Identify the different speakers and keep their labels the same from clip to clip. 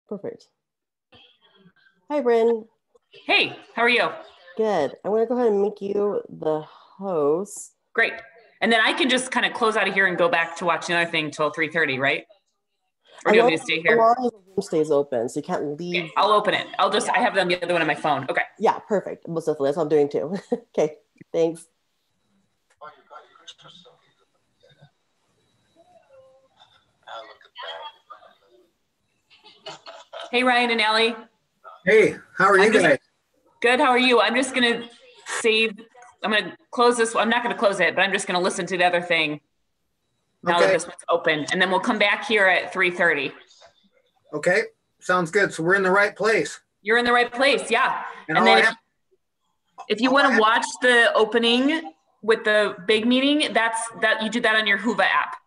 Speaker 1: Perfect. Hi, Brynn.
Speaker 2: Hey, how are you?
Speaker 1: Good. I'm going to go ahead and make you the host.
Speaker 2: Great. And then I can just kind of close out of here and go back to watch another thing till 3:30, right? Or do you want me to stay
Speaker 1: As
Speaker 2: here?
Speaker 1: long as the room stays open, so you can't leave.
Speaker 2: Okay, I'll open it. I have them the other one on my phone. Okay.
Speaker 1: Yeah, perfect. Most definitely. That's what I'm doing too. Okay, thanks.
Speaker 2: Hey, Ryan and Allie.
Speaker 3: Hey, how are you guys?
Speaker 2: Good. How are you? I'm just going to I'm going to close this. I'm not going to close it, but I'm just going to listen to the other thing now that this one's open. And then we'll come back here at 3:30.
Speaker 3: Okay, sounds good. So we're in the right place.
Speaker 2: You're in the right place. Yeah. And then if you want to watch the opening with the big meeting, that you do that on your Hoova app.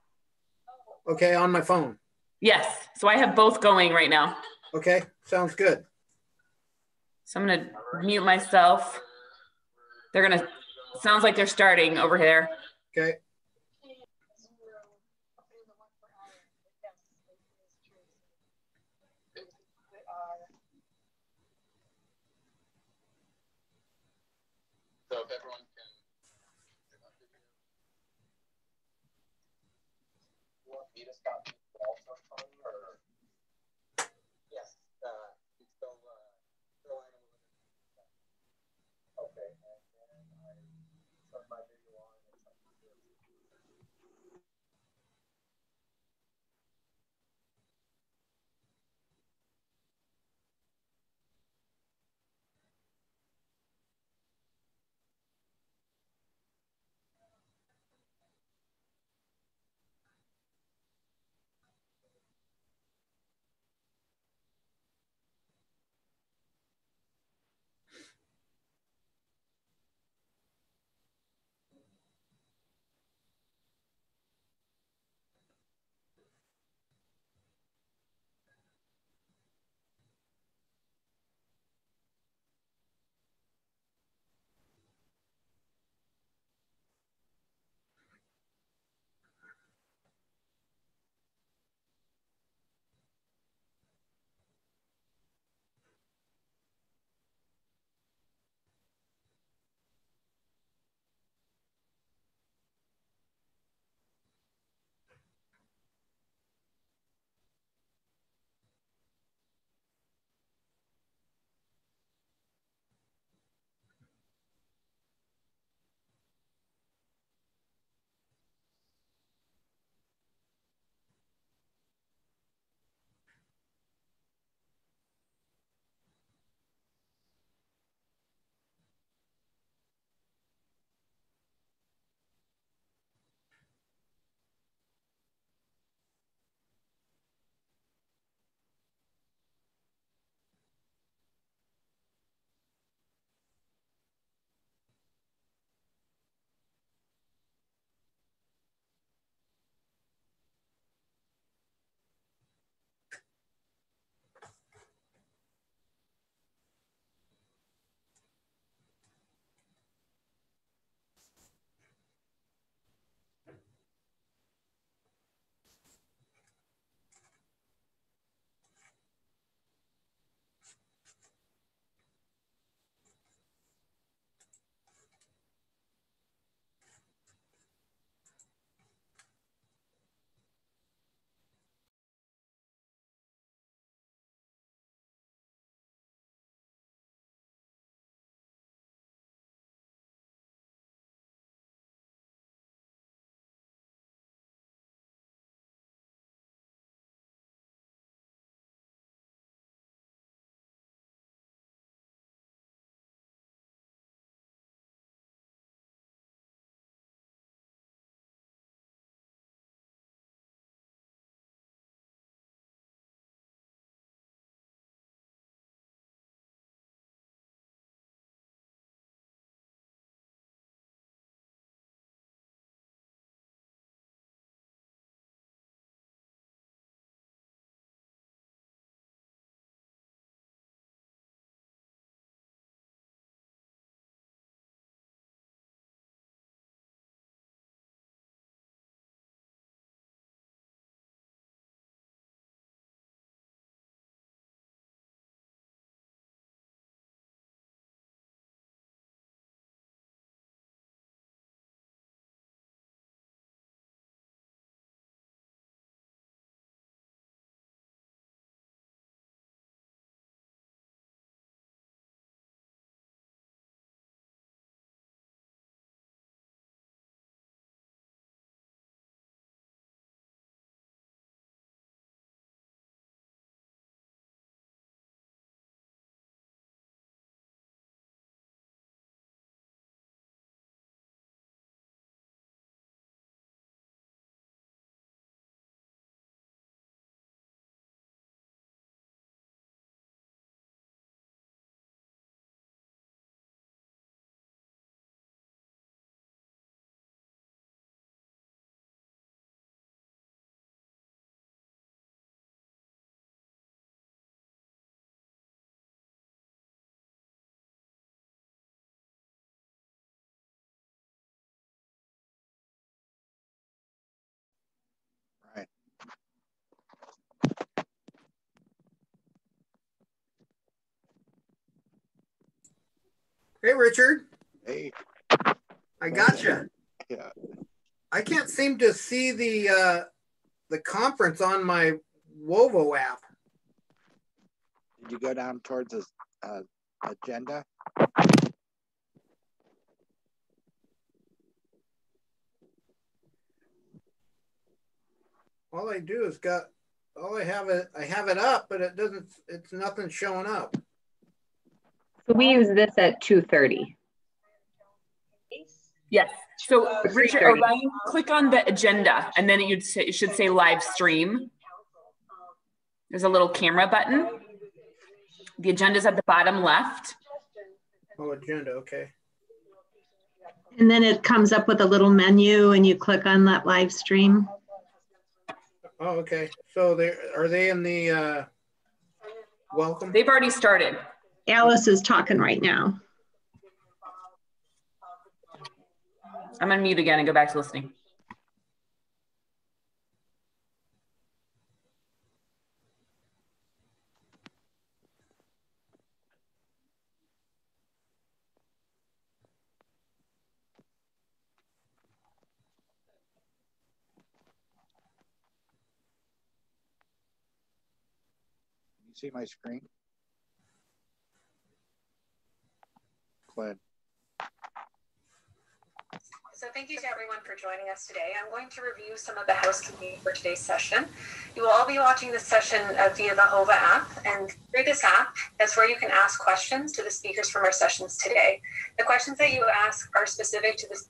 Speaker 3: Okay, on my phone.
Speaker 2: Yes. So I have both going right now.
Speaker 3: Okay, sounds good.
Speaker 2: So I'm going to mute myself. Sounds like they're starting over here.
Speaker 3: Okay.
Speaker 4: So if everyone can you want me to stop also or yes, you still throw in okay, and then I start my video on and
Speaker 3: Hey, Richard.
Speaker 5: Hey.
Speaker 3: I gotcha.
Speaker 5: Yeah.
Speaker 3: I can't seem to see the conference on my Wovo app.
Speaker 5: Did you go down towards the agenda?
Speaker 3: All I do is I have it up, but it doesn't, it's nothing showing up.
Speaker 6: So we use this at 2:30.
Speaker 2: Yes. So Richard,
Speaker 6: 3:30.
Speaker 2: Ryan, click on the agenda and then it should say live stream. There's a little camera button. The agenda's at the bottom left.
Speaker 3: Oh, agenda, okay.
Speaker 7: And then it comes up with a little menu and you click on that live stream.
Speaker 3: Oh, okay. So are they in the welcome?
Speaker 2: They've already started.
Speaker 7: Alice is talking right now.
Speaker 2: I'm on mute again and go back to listening.
Speaker 5: You see my screen? Glenn.
Speaker 8: So thank you to everyone for joining us today. I'm going to review some of the housekeeping for today's session. You will all be watching this session via the HOVA app, and through this app, that's where you can ask questions to the speakers from our sessions today. The questions that you ask are specific to the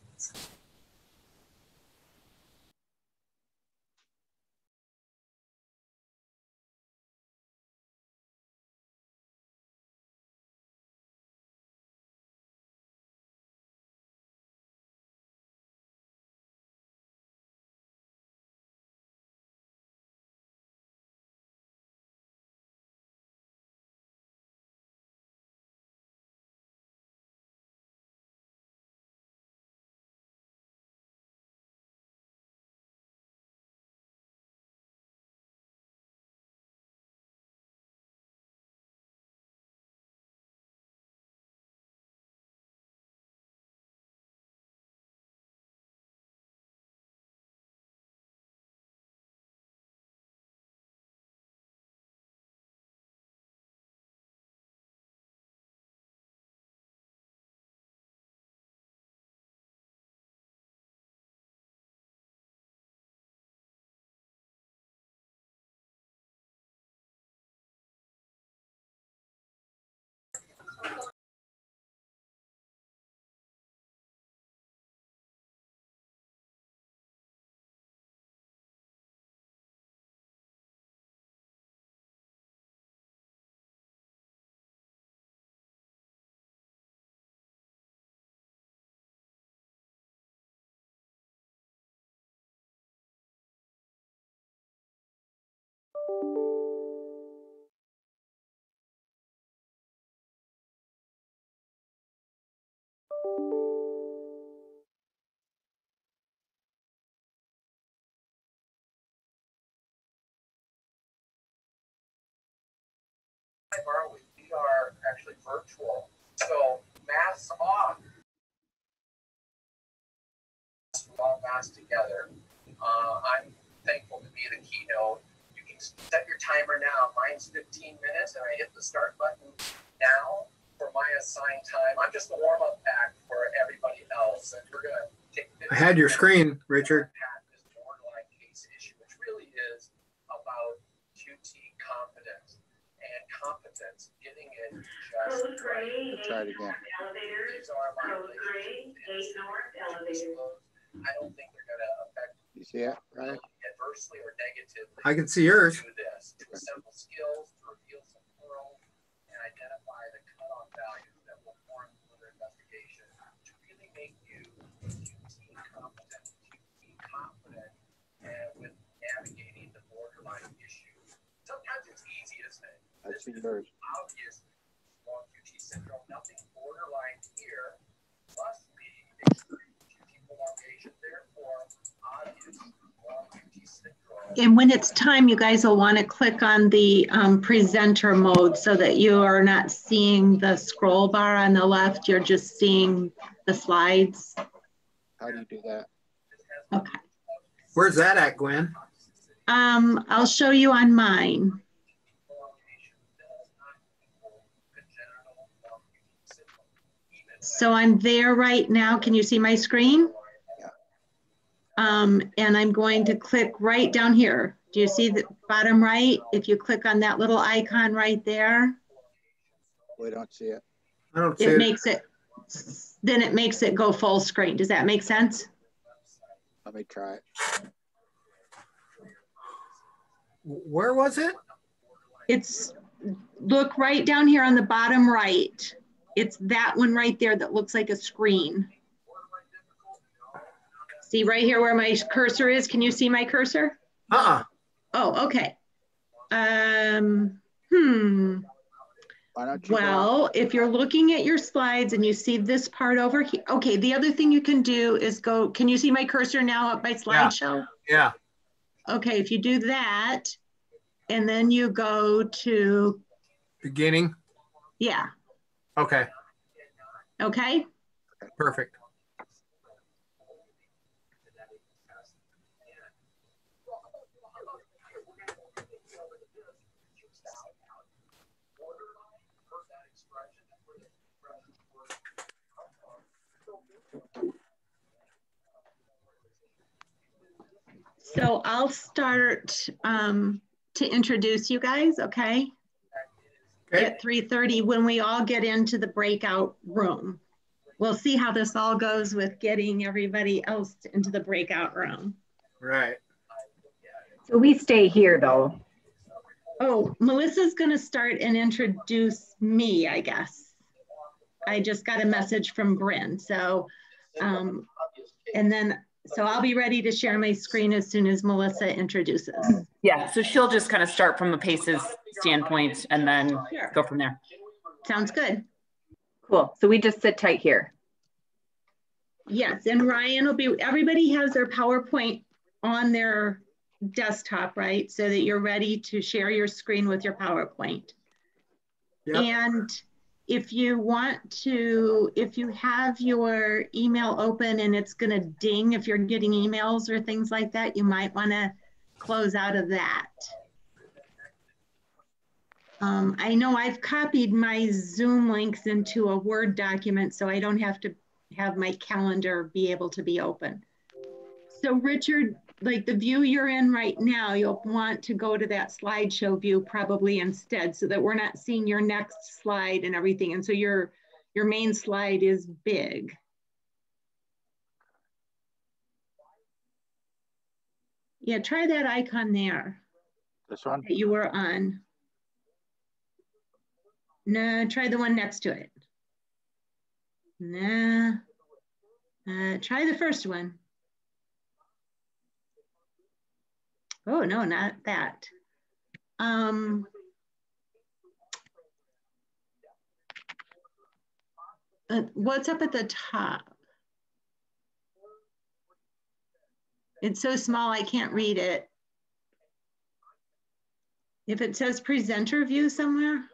Speaker 4: We are actually virtual, so masks off. We all mask together. I'm thankful to be the keynote. You can set your timer now. Mine's 15 minutes, and I hit the start button now for my assigned time. I'm just a warm-up pack for everybody else, and we're gonna take.
Speaker 3: I had your screen, Richard.
Speaker 4: This borderline case issue, which really is about QT confidence. And competence, getting it just right.
Speaker 5: Try it again.
Speaker 4: These are my relationships. I don't think they're going to affect
Speaker 5: You see it, right?
Speaker 4: adversely or negatively.
Speaker 3: I can see yours.
Speaker 4: Do this to assemble skills, to reveal some pearls, and identify the cutoff values that will form further investigation to really make you QT competent, and with navigating the borderline issue. Sometimes it's easy, isn't it?
Speaker 5: I see yours.
Speaker 4: Obvious long QT syndrome, nothing borderline here, must be extreme QT prolongation, therefore obvious long QT
Speaker 7: And when it's time, you guys will want to click on the presenter mode so that you are not seeing the scroll bar on the left. You're just seeing the slides.
Speaker 5: How do you do that?
Speaker 7: Okay.
Speaker 3: Where's that at, Gwen?
Speaker 7: I'll show you on mine. So I'm there right now. Can you see my screen? And I'm going to click right down here. Do you see the bottom right? If you click on that little icon right there.
Speaker 5: We don't see it.
Speaker 3: I don't see
Speaker 7: It
Speaker 3: it.
Speaker 7: makes it, then it makes it go full screen. Does that make sense?
Speaker 5: Let me try it.
Speaker 3: Where was it?
Speaker 7: It's, look right down here on the bottom right. It's that one right there that looks like a screen. See right here where my cursor is? Can you see my cursor?
Speaker 3: Uh-uh.
Speaker 7: Oh, okay. Well, if you're looking at your slides and you see this part over here, okay, the other thing you can do is go, can you see my cursor now up my slideshow?
Speaker 3: Yeah.
Speaker 7: Okay, if you do that, and then you go to
Speaker 3: Beginning.
Speaker 7: Yeah.
Speaker 3: Okay.
Speaker 7: Okay.
Speaker 3: Perfect.
Speaker 7: So I'll start to introduce you guys, okay? At 3:30 when we all get into the breakout room. We'll see how this all goes with getting everybody else into the breakout room.
Speaker 3: Right.
Speaker 6: So we stay here though.
Speaker 7: Oh, Melissa's gonna start and introduce me, I guess. I just got a message from Brynn. So, and then, so I'll be ready to share my screen as soon as Melissa introduces.
Speaker 2: Yeah, so she'll just kind of start from the paces standpoint and then go from there.
Speaker 7: Sounds good.
Speaker 6: Cool. So we just sit tight here.
Speaker 7: Yes, and Ryan will be, everybody has their PowerPoint on their desktop, right? So that you're ready to share your screen with your PowerPoint. Yep. And if you want to, if you have your email open and it's gonna ding if you're getting emails or things like that, you might wanna close out of that. I know I've copied my Zoom links into a Word document so I don't have to have my calendar be able to be open. So Richard, like the view you're in right now, you'll want to go to that slideshow view probably instead so that we're not seeing your next slide and everything. And so your main slide is big. Yeah, try that icon there.
Speaker 5: This one?
Speaker 7: That you were on. No, try the one next to it. Nah. Try the first one. Oh, no, not that. What's up at the top? It's so small, I can't read it. If it says presenter view somewhere.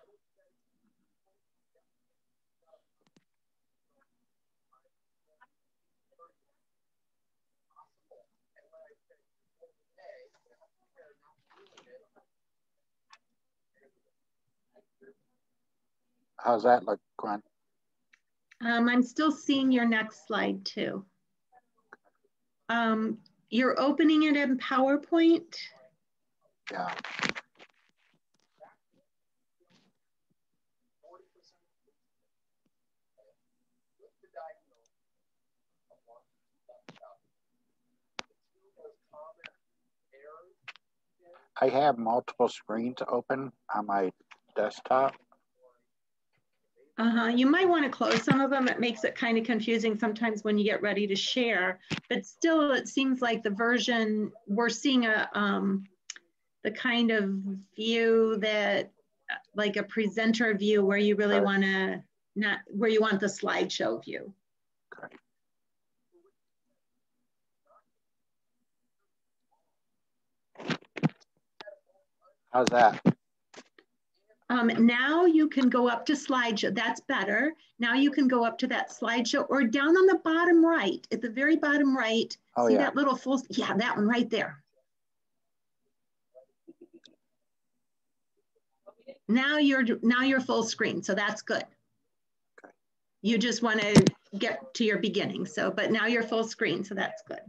Speaker 5: How's that look, Gwen?
Speaker 7: I'm still seeing your next slide too. You're opening it in PowerPoint?
Speaker 5: Yeah. I have multiple screens open on my desktop.
Speaker 7: You might want to close some of them. It makes it kind of confusing sometimes when you get ready to share, but still it seems like the version, we're seeing the kind of view that, like a presenter view where you really want to, not where you want the slideshow view.
Speaker 5: Okay. How's that?
Speaker 7: Now you can go up to slideshow. That's better. Now you can go up to that slideshow or down on the bottom right, at the very bottom right.
Speaker 5: Oh,
Speaker 7: see
Speaker 5: yeah.
Speaker 7: that little full, yeah, that one right there. Now you're full screen, so that's good.
Speaker 5: Okay.
Speaker 7: You just want to get to your beginning, so, but now you're full screen, so that's good.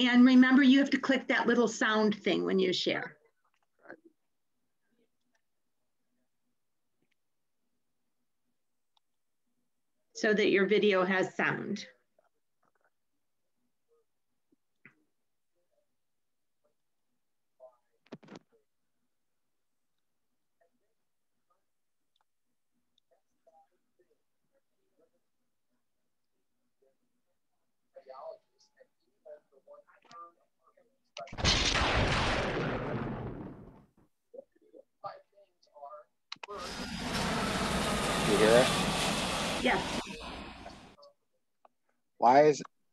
Speaker 7: And remember, you have to click that little sound thing when you share. So that your video has sound.
Speaker 5: You hear it?
Speaker 7: Yes.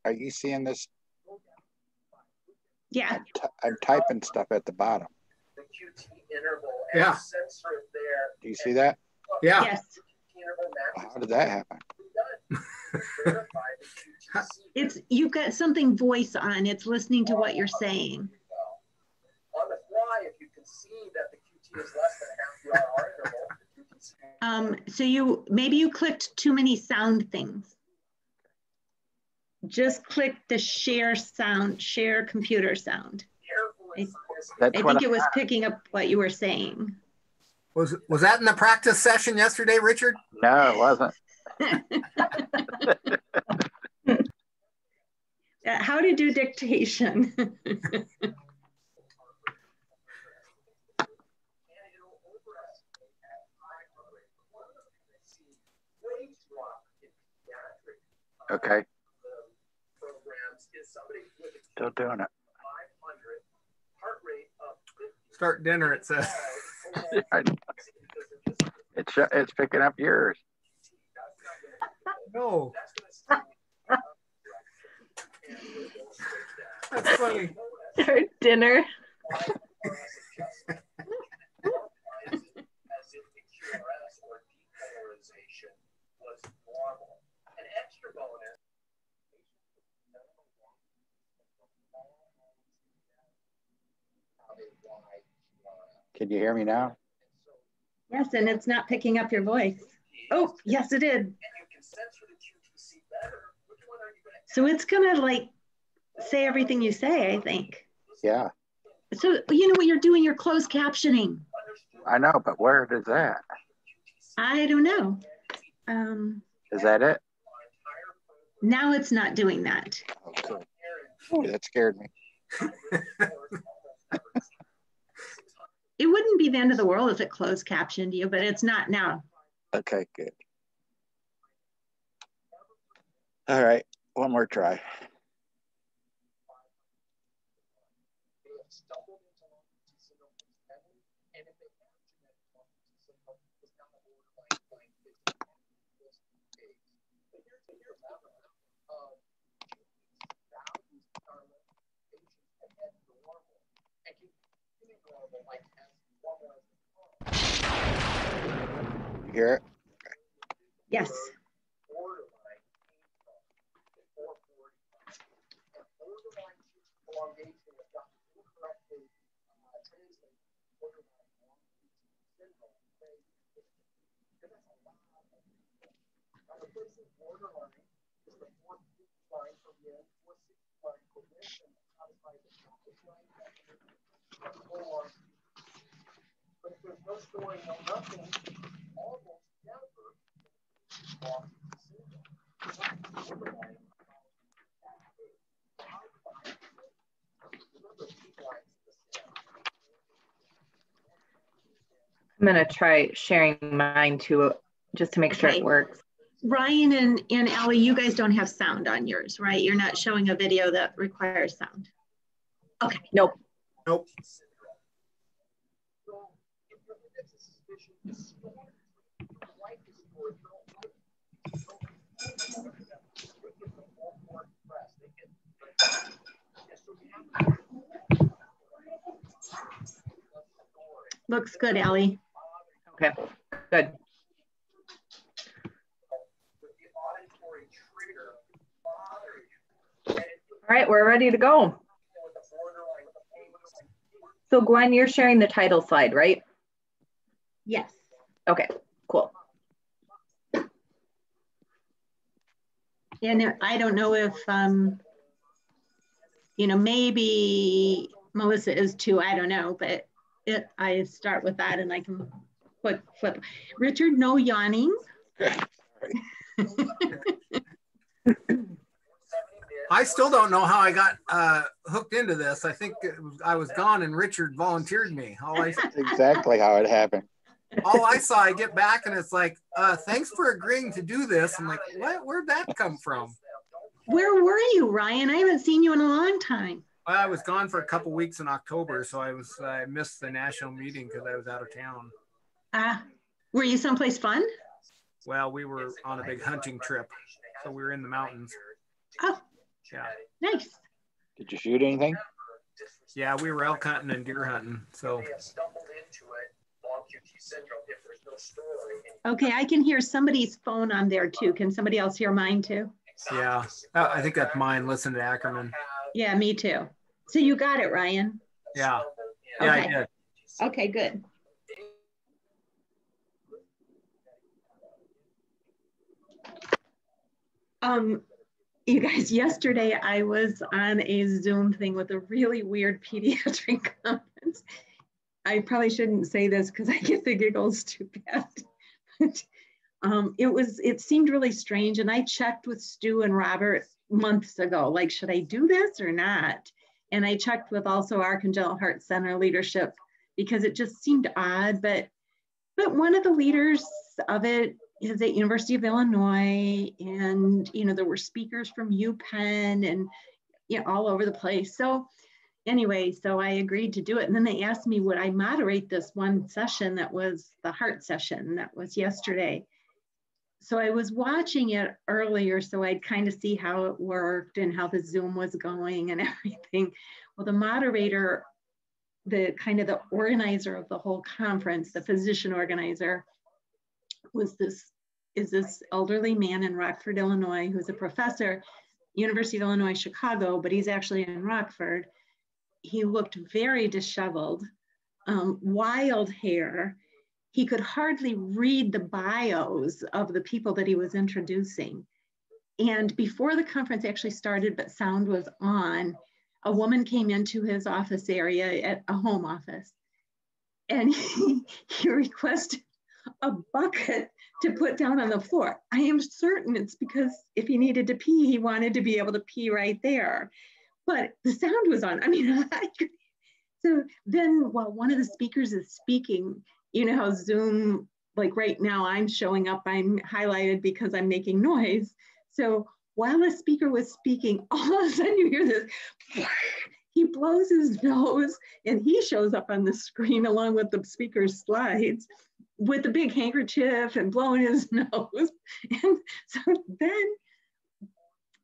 Speaker 5: Are you seeing this?
Speaker 7: Yeah.
Speaker 5: I'm typing stuff at the bottom.
Speaker 4: The QT interval
Speaker 3: Yeah.
Speaker 4: and sensor there.
Speaker 5: Do you see that?
Speaker 3: Yeah.
Speaker 7: Yes.
Speaker 5: How did that happen?
Speaker 7: It's, you've got something voice on, it's listening to what you're saying.
Speaker 4: On the fly, if you can see that the QT is less than half the RR interval,
Speaker 7: So maybe you clicked too many sound things. Just click the share sound, share computer sound. I think it was picking up what you were saying.
Speaker 3: Was that in the practice session yesterday, Richard?
Speaker 5: No, it wasn't.
Speaker 7: How to do dictation.
Speaker 5: Okay. Still doing it.
Speaker 3: Start dinner, it says.
Speaker 5: It's picking up yours.
Speaker 3: No. That's funny.
Speaker 6: Start dinner.
Speaker 5: Can you hear me now?
Speaker 7: Yes, and it's not picking up your voice. Oh, yes, it did. So it's gonna like say everything you say, I think.
Speaker 5: Yeah.
Speaker 7: So you know what you're doing, you're closed captioning.
Speaker 5: I know, but where is that?
Speaker 7: I don't know.
Speaker 5: Is that it?
Speaker 7: Now it's not doing that.
Speaker 5: Okay. Ooh, that scared me.
Speaker 7: It wouldn't be the end of the world if it closed captioned you, but it's not now.
Speaker 5: Okay, good. All right, one more try. You hear it?
Speaker 7: Yes.
Speaker 6: I'm gonna try sharing mine too, just to make sure it works.
Speaker 7: Ryan and Allie, you guys don't have sound on yours, right? You're not showing a video that requires sound. Okay.
Speaker 6: Nope.
Speaker 3: Nope.
Speaker 7: Looks good, Allie.
Speaker 6: Okay, good. All right, we're ready to go. So Gwen, you're sharing the title slide, right?
Speaker 7: Yes.
Speaker 6: Okay, cool.
Speaker 7: And I don't know if, you know, maybe Melissa is too, I don't know, but I start with that and I can flip. Richard, no yawning.
Speaker 3: I still don't know how I got hooked into this. I think I was gone and Richard volunteered me.
Speaker 5: That's exactly how it happened.
Speaker 3: All I saw, I get back and it's like, thanks for agreeing to do this. I'm like, what? Where'd that come from?
Speaker 7: Where were you, Ryan? I haven't seen you in a long time.
Speaker 3: I was gone for a couple weeks in October, so I missed the national meeting because I was out of town.
Speaker 7: Were you someplace fun?
Speaker 3: Well, we were on a big hunting trip, so we were in the mountains.
Speaker 7: Oh,
Speaker 3: yeah,
Speaker 7: nice.
Speaker 5: Did you shoot anything?
Speaker 3: Yeah, we were elk hunting and deer hunting. So.
Speaker 7: Okay, I can hear somebody's phone on there too. Can somebody else hear mine too?
Speaker 3: Yeah, I think that's mine. Listen to Ackerman.
Speaker 7: Yeah, me too. So you got it, Ryan.
Speaker 3: Yeah. Yeah,
Speaker 7: okay.
Speaker 3: I did.
Speaker 7: Okay, good. You guys, yesterday I was on a Zoom thing with a really weird pediatric conference. I probably shouldn't say this because I get the giggles too bad. But it seemed really strange. And I checked with Stu and Robert months ago, like, should I do this or not? And I checked with also our Congenital Heart Center leadership because it just seemed odd. But one of the leaders of it is at University of Illinois, and there were speakers from UPenn and all over the place. So anyway, so I agreed to do it. And then they asked me, would I moderate this one session that was the heart session that was yesterday? So I was watching it earlier so I'd kind of see how it worked and how the Zoom was going and everything. Well, the moderator, the organizer of the whole conference, the physician organizer, is this elderly man in Rockford, Illinois, who's a professor, University of Illinois, Chicago, but he's actually in Rockford. He looked very disheveled, wild hair. He could hardly read the bios of the people that he was introducing. And before the conference actually started, but sound was on, a woman came into his office area at a home office. And he requested a bucket to put down on the floor. I am certain it's because if he needed to pee, he wanted to be able to pee right there. But the sound was on. I mean, so then while one of the speakers is speaking, you know how Zoom, like right now I'm showing up, I'm highlighted because I'm making noise. So while the speaker was speaking, all of a sudden you hear this, he blows his nose and he shows up on the screen along with the speaker's slides with a big handkerchief and blowing his nose. And so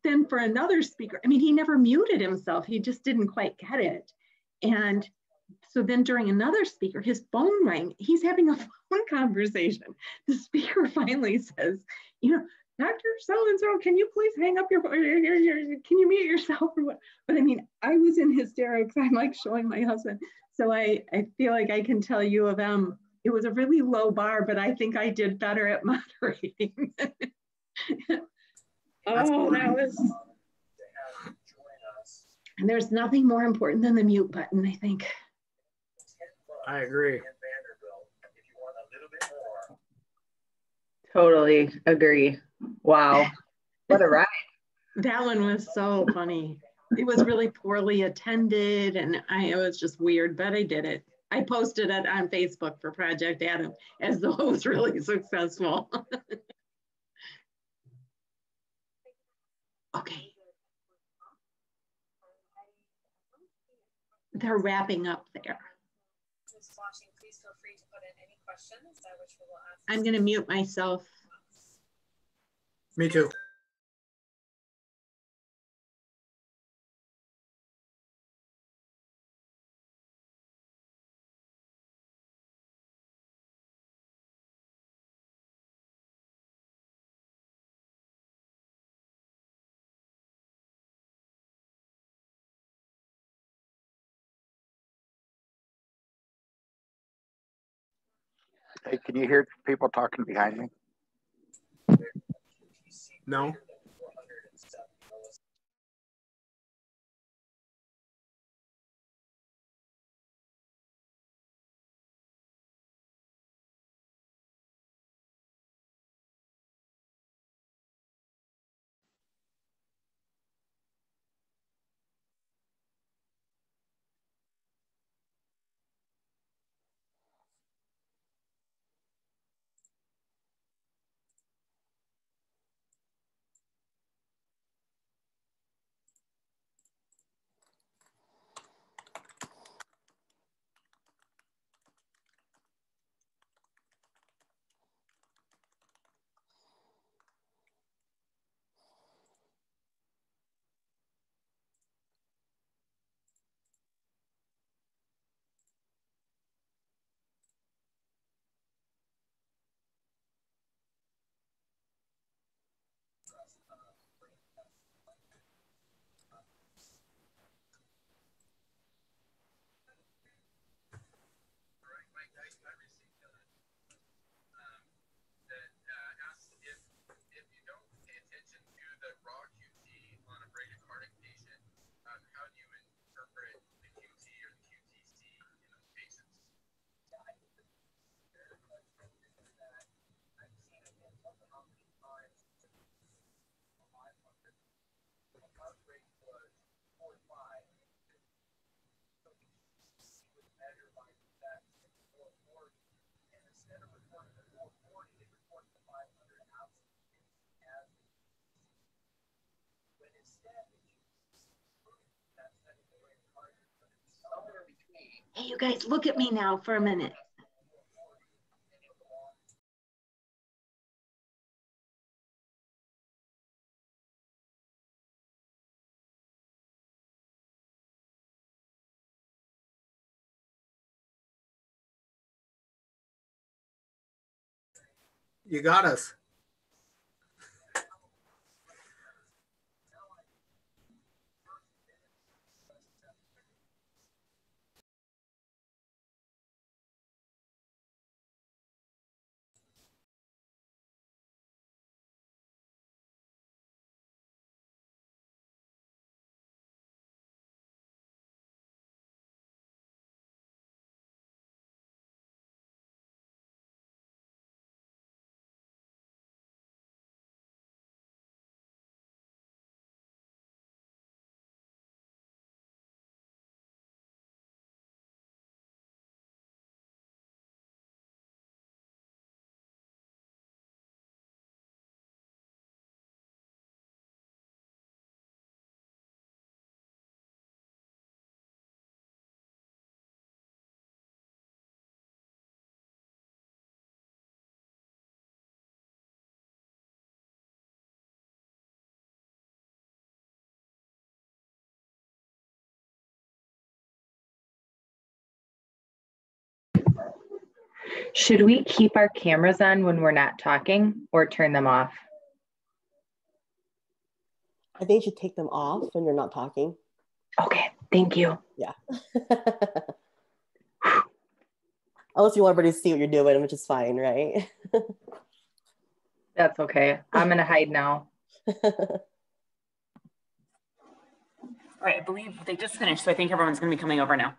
Speaker 7: then for another speaker, I mean, he never muted himself. He just didn't quite get it. And so then during another speaker, his phone rang. He's having a phone conversation. The speaker finally says, Dr. So-and-so, can you please hang up your phone? Can you mute yourself or what? But I mean, I was in hysterics. I'm like showing my husband. So I feel like I can tell you of it was a really low bar, but I think I did better at moderating. Oh, that was, and there's nothing more important than the mute button, I think.
Speaker 3: I agree.
Speaker 6: Totally agree. Wow. What a ride.
Speaker 7: That one was so funny. It was really poorly attended and it was just weird, but I did it. I posted it on Facebook for Project Adam as though it was really successful. Okay. They're wrapping up there.
Speaker 8: Please feel free to put in any questions, which we will ask.
Speaker 7: I'm going to mute myself.
Speaker 3: Me too.
Speaker 5: Hey, can you hear people talking behind me?
Speaker 3: No.
Speaker 7: Hey, you guys, look at me now for a minute.
Speaker 3: You got us.
Speaker 6: Should we keep our cameras on when we're not talking or turn them off?
Speaker 1: I think you should take them off when you're not talking.
Speaker 6: Okay, thank you.
Speaker 1: Yeah. Unless you want everybody to see what you're doing, which is fine, right?
Speaker 6: That's okay. I'm gonna hide now.
Speaker 2: All right, I believe they just finished, so I think everyone's gonna be coming over now.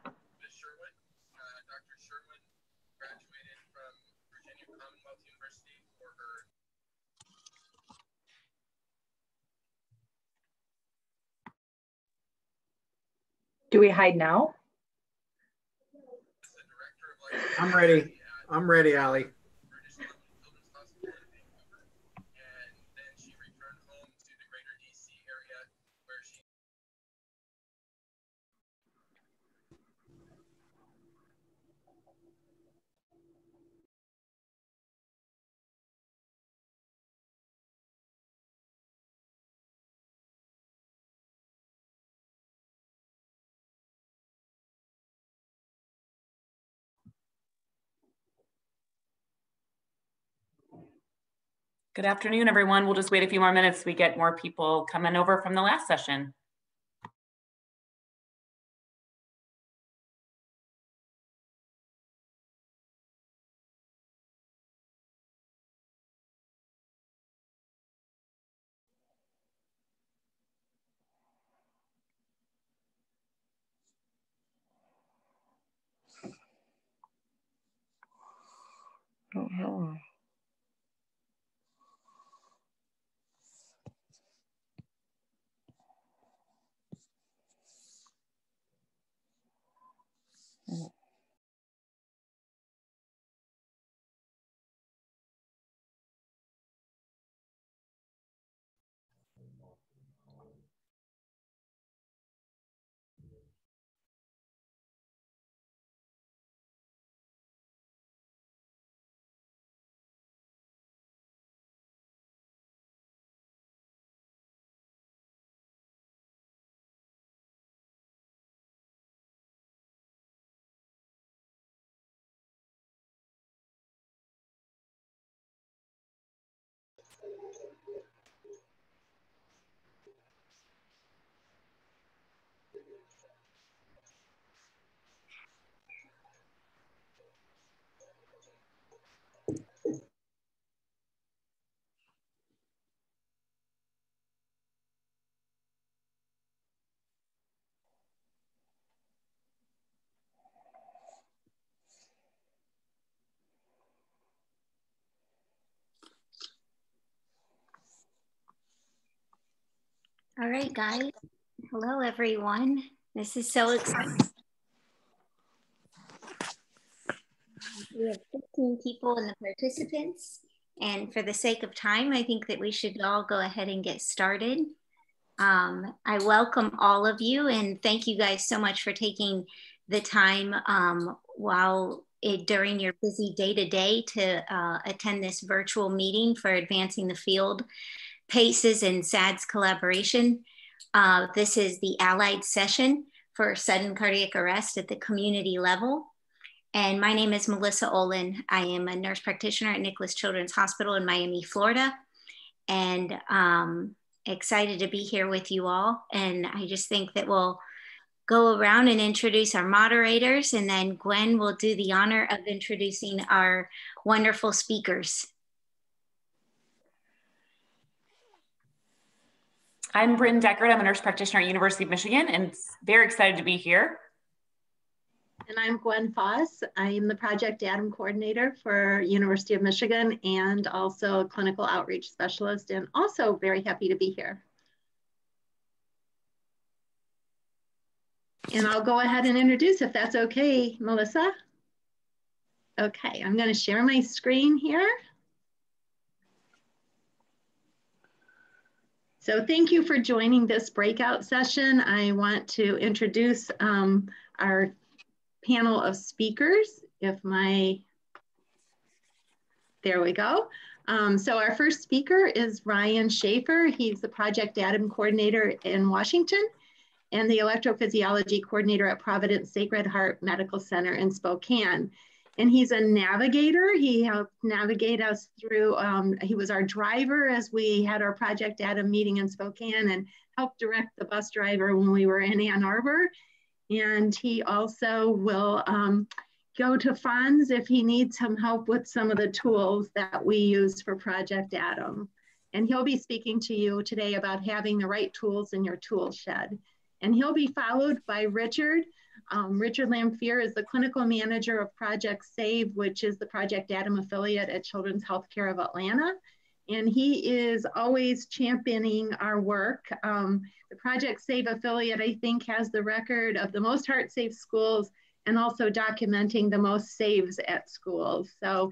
Speaker 6: Do we hide now?
Speaker 3: I'm ready. I'm ready, Allie.
Speaker 2: Good afternoon, everyone. We'll just wait a few more minutes. We get more people coming over from the last session.
Speaker 1: don't know.
Speaker 9: All right, guys. Hello, everyone. This is so exciting. We have 15 people in the participants. And for the sake of time, I think that we should all go ahead and get started. I welcome all of you and thank you guys so much for taking the time during your busy day-to-day to attend this virtual meeting for Advancing the Field PACES and SADS collaboration. This is the allied session for sudden cardiac arrest at the community level. And my name is Melissa Olin. I am a nurse practitioner at Nicholas Children's Hospital in Miami, Florida. And excited to be here with you all. And I just think that we'll go around and introduce our moderators, and then Gwen will do the honor of introducing our wonderful speakers.
Speaker 2: I'm Brynn Dechert. I'm a nurse practitioner at University of Michigan and very excited to be here.
Speaker 7: And I'm Gwen Fosse. I am the Project ADAM coordinator for University of Michigan and also a clinical outreach specialist, and also very happy to be here. And I'll go ahead and introduce if that's okay, Melissa. Okay, I'm going to share my screen here. So thank you for joining this breakout session. I want to introduce our panel of speakers. There we go. So our first speaker is Ryan Schaefer. He's the Project ADAM coordinator in Washington and the electrophysiology coordinator at Providence Sacred Heart Medical Center in Spokane. And he's a navigator. He helped navigate us through, he was our driver as we had our Project ADAM meeting in Spokane and helped direct the bus driver when we were in Ann Arbor. And he also will go to funds if he needs some help with some of the tools that we use for Project ADAM. And he'll be speaking to you today about having the right tools in your tool shed. And he'll be followed by Richard. Richard Lamphier is the clinical manager of Project SAVE, which is the Project ADAM affiliate at Children's Healthcare of Atlanta. And he is always championing our work. The Project SAVE affiliate, I think, has the record of the most heart safe schools and also documenting the most saves at schools. So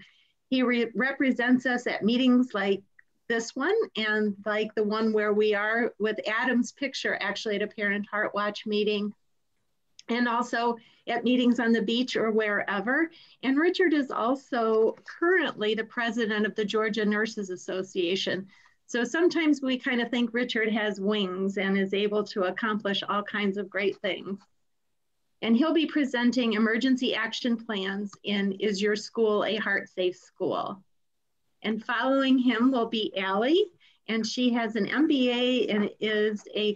Speaker 7: he represents us at meetings like this one and like the one where we are with Adam's picture actually at a Parent Heart Watch meeting, and also at meetings on the beach or wherever. And Richard is also currently the president of the Georgia Nurses Association. So sometimes we kind of think Richard has wings and is able to accomplish all kinds of great things. And he'll be presenting emergency action plans in Is Your School a Heart Safe School? And following him will be Allie, and she has an MBA and is a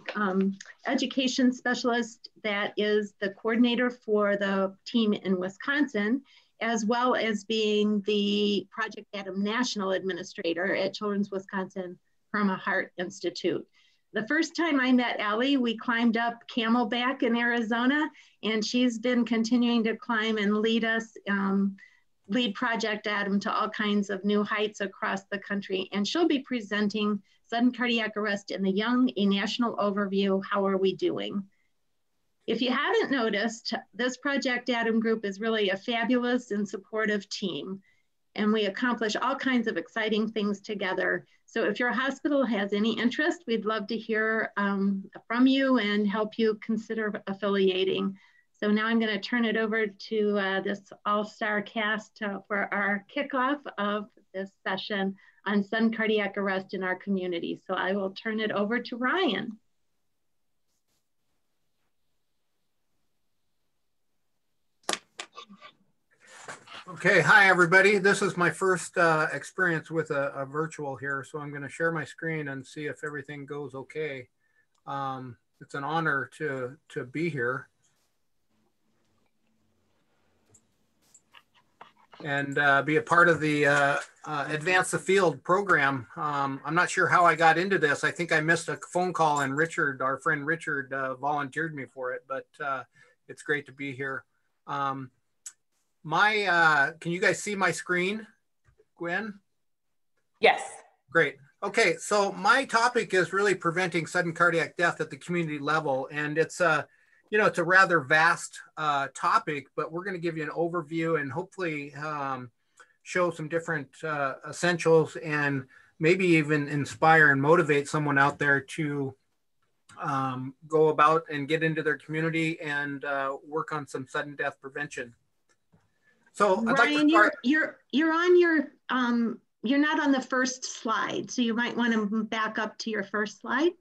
Speaker 7: education specialist that is the coordinator for the team in Wisconsin, as well as being the Project ADAM National Administrator at Children's Wisconsin Perma Heart Institute. The first time I met Allie, we climbed up Camelback in Arizona, and she's been continuing to climb and lead us lead Project Adam to all kinds of new heights across the country. And she'll be presenting sudden cardiac arrest in the young, a national overview. How are we doing? If you haven't noticed, this Project Adam group is really a fabulous and supportive team. And we accomplish all kinds of exciting things together. So if your hospital has any interest, we'd love to hear from you and help you consider affiliating. So now I'm going to turn it over to this all-star cast for our kickoff of this session on sudden cardiac arrest in our community. So I will turn it over to Ryan.
Speaker 3: Okay, hi everybody. This is my first experience with a virtual here, so I'm going to share my screen and see if everything goes okay. It's an honor to be here and be a part of the Advance the Field program. I'm not sure how I got into this. I think I missed a phone call and Richard, our friend Richard, volunteered me for it, but it's great to be here. Can you guys see my screen, Gwen?
Speaker 2: Yes.
Speaker 3: Great. Okay, so my topic is really preventing sudden cardiac death at the community level, and it's it's a rather vast topic, but we're going to give you an overview and hopefully show some different essentials and maybe even inspire and motivate someone out there to go about and get into their community and work on some sudden death prevention. So I'd
Speaker 7: Ryan,
Speaker 3: like to
Speaker 7: you're on your you're not on the first slide, so you might want to back up to your first slide.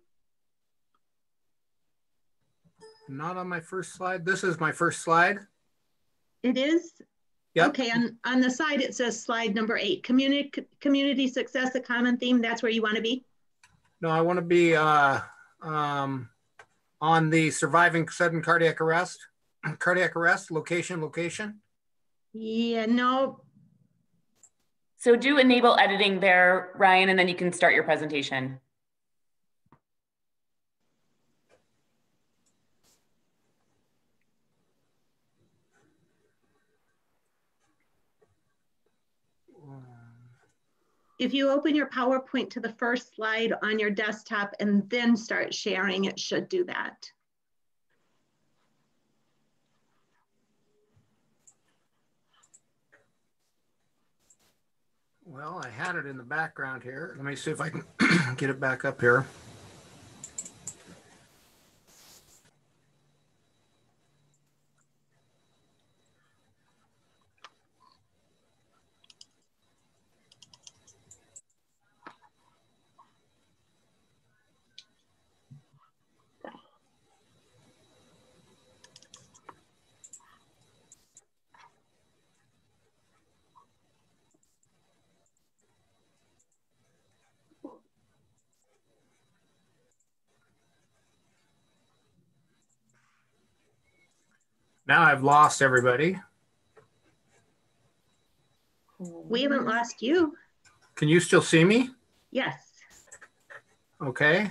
Speaker 3: Not on my first slide. This is my first slide.
Speaker 7: It is?
Speaker 3: Yep.
Speaker 7: Okay, on the side it says slide number 8, community success, a common theme. That's where you want to be?
Speaker 3: No, I want to be on the surviving sudden cardiac arrest, location.
Speaker 7: Yeah, no.
Speaker 2: So do enable editing there, Ryan, and then you can start your presentation.
Speaker 7: If you open your PowerPoint to the first slide on your desktop and then start sharing, it should do that.
Speaker 3: Well, I had it in the background here. Let me see if I can get it back up here. Now I've lost everybody.
Speaker 7: We haven't lost you.
Speaker 3: Can you still see me?
Speaker 7: Yes.
Speaker 3: Okay.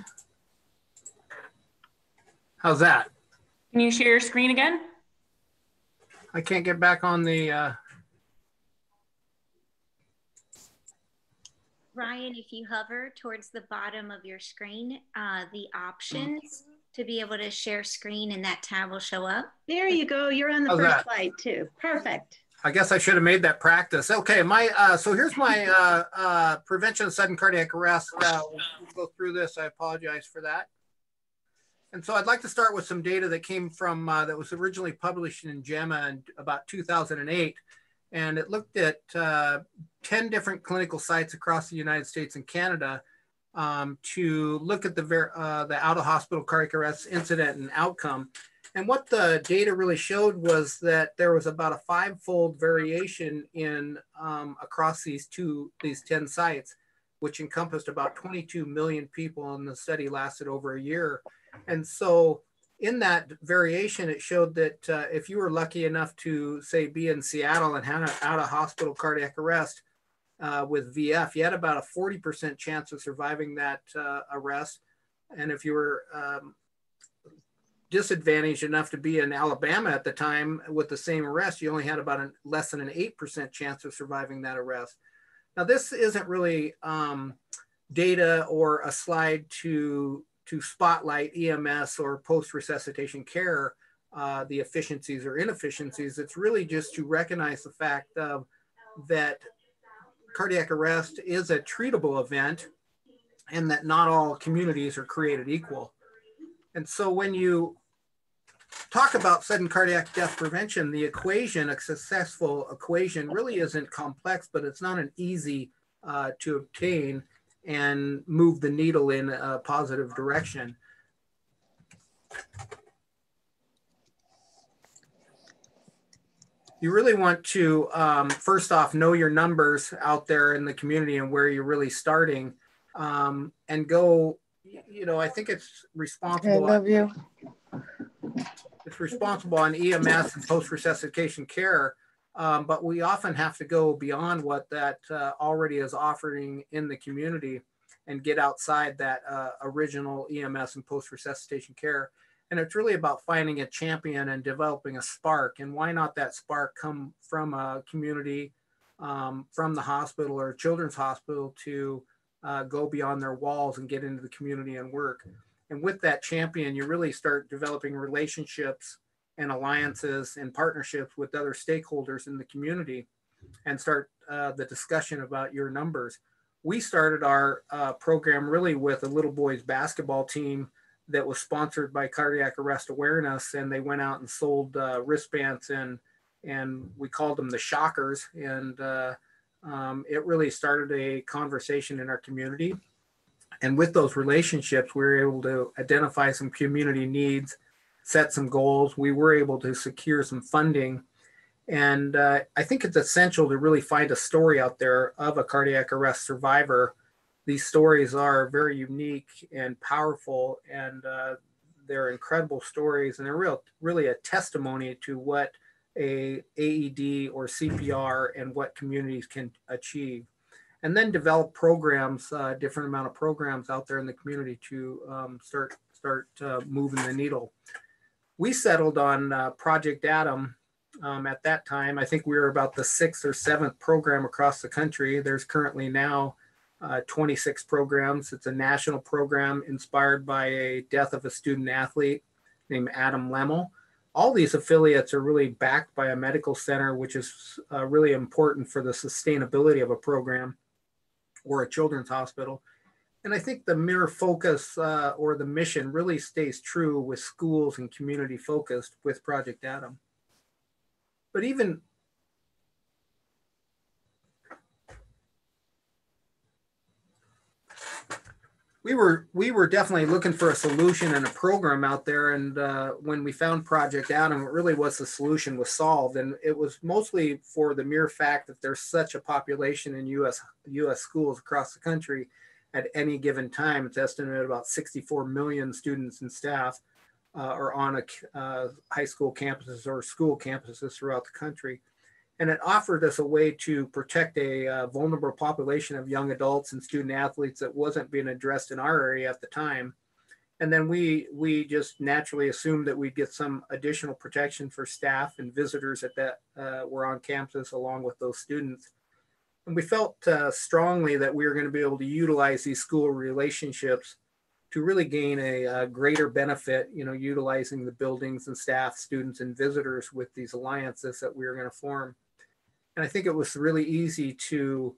Speaker 3: How's that?
Speaker 2: Can you share your screen again?
Speaker 3: I can't get back on the...
Speaker 9: Ryan, if you hover towards the bottom of your screen, the options to be able to share screen and that tab will show up.
Speaker 7: There you go. You're on the first slide too. Perfect.
Speaker 3: I guess I should have made that practice. Okay, so here's my prevention of sudden cardiac arrest. We'll go through this. I apologize for that. And so I'd like to start with some data that came from, that was originally published in JAMA in about 2008. And it looked at 10 different clinical sites across the United States and Canada to look at the out-of-hospital cardiac arrest incident and outcome. And what the data really showed was that there was about a 5-fold variation in across these 10 sites, which encompassed about 22 million people, and the study lasted over a year. And so in that variation, it showed that if you were lucky enough to, say, be in Seattle and had an out-of-hospital cardiac arrest with VF, you had about a 40% chance of surviving that arrest. And if you were disadvantaged enough to be in Alabama at the time with the same arrest, you only had about less than an 8% chance of surviving that arrest. Now, this isn't really data or a slide to spotlight EMS or post-resuscitation care, the efficiencies or inefficiencies. It's really just to recognize the fact that cardiac arrest is a treatable event and that not all communities are created equal. And so when you talk about sudden cardiac death prevention, the equation, a successful equation, really isn't complex, but it's not an easy to obtain and move the needle in a positive direction. You really want to, first off, know your numbers out there in the community and where you're really starting, and go, you know, I think it's responsible.
Speaker 1: I love you.
Speaker 3: It's responsible on EMS and post-resuscitation care, but we often have to go beyond what that already is offering in the community and get outside that original EMS and post-resuscitation care. And it's really about finding a champion and developing a spark. And why not that spark come from a community, from the hospital or children's hospital to go beyond their walls and get into the community and work. And with that champion, you really start developing relationships and alliances and partnerships with other stakeholders in the community and start the discussion about your numbers. We started our program really with a little boys basketball team that was sponsored by Cardiac Arrest Awareness, and they went out and sold wristbands, and we called them the Shockers. And it really started a conversation in our community. And with those relationships, we were able to identify some community needs, set some goals. We were able to secure some funding. And I think it's essential to really find a story out there of a cardiac arrest survivor. These stories are very unique and powerful, and they're incredible stories, and they're really a testimony to what a AED or CPR and what communities can achieve. And then develop programs, different amount of programs out there in the community to start moving the needle. We settled on Project Adam at that time. I think we were about the 6th or 7th program across the country. There's currently now 26 programs. It's a national program inspired by a death of a student athlete named Adam Lemmel. All these affiliates are really backed by a medical center, which is really important for the sustainability of a program or a children's hospital. And I think the mirror focus or the mission really stays true with schools and community focused with Project Adam. But even we were definitely looking for a solution and a program out there. And when we found Project Adam, it really was the solution was solved. And it was mostly for the mere fact that there's such a population in US schools across the country at any given time. It's estimated about 64 million students and staff are on high school campuses or school campuses throughout the country. And it offered us a way to protect a vulnerable population of young adults and student athletes that wasn't being addressed in our area at the time. And then we just naturally assumed that we'd get some additional protection for staff and visitors that were on campus along with those students. And we felt strongly that we were going to be able to utilize these school relationships to really gain a greater benefit, utilizing the buildings and staff, students and visitors with these alliances that we were going to form. And I think it was really easy to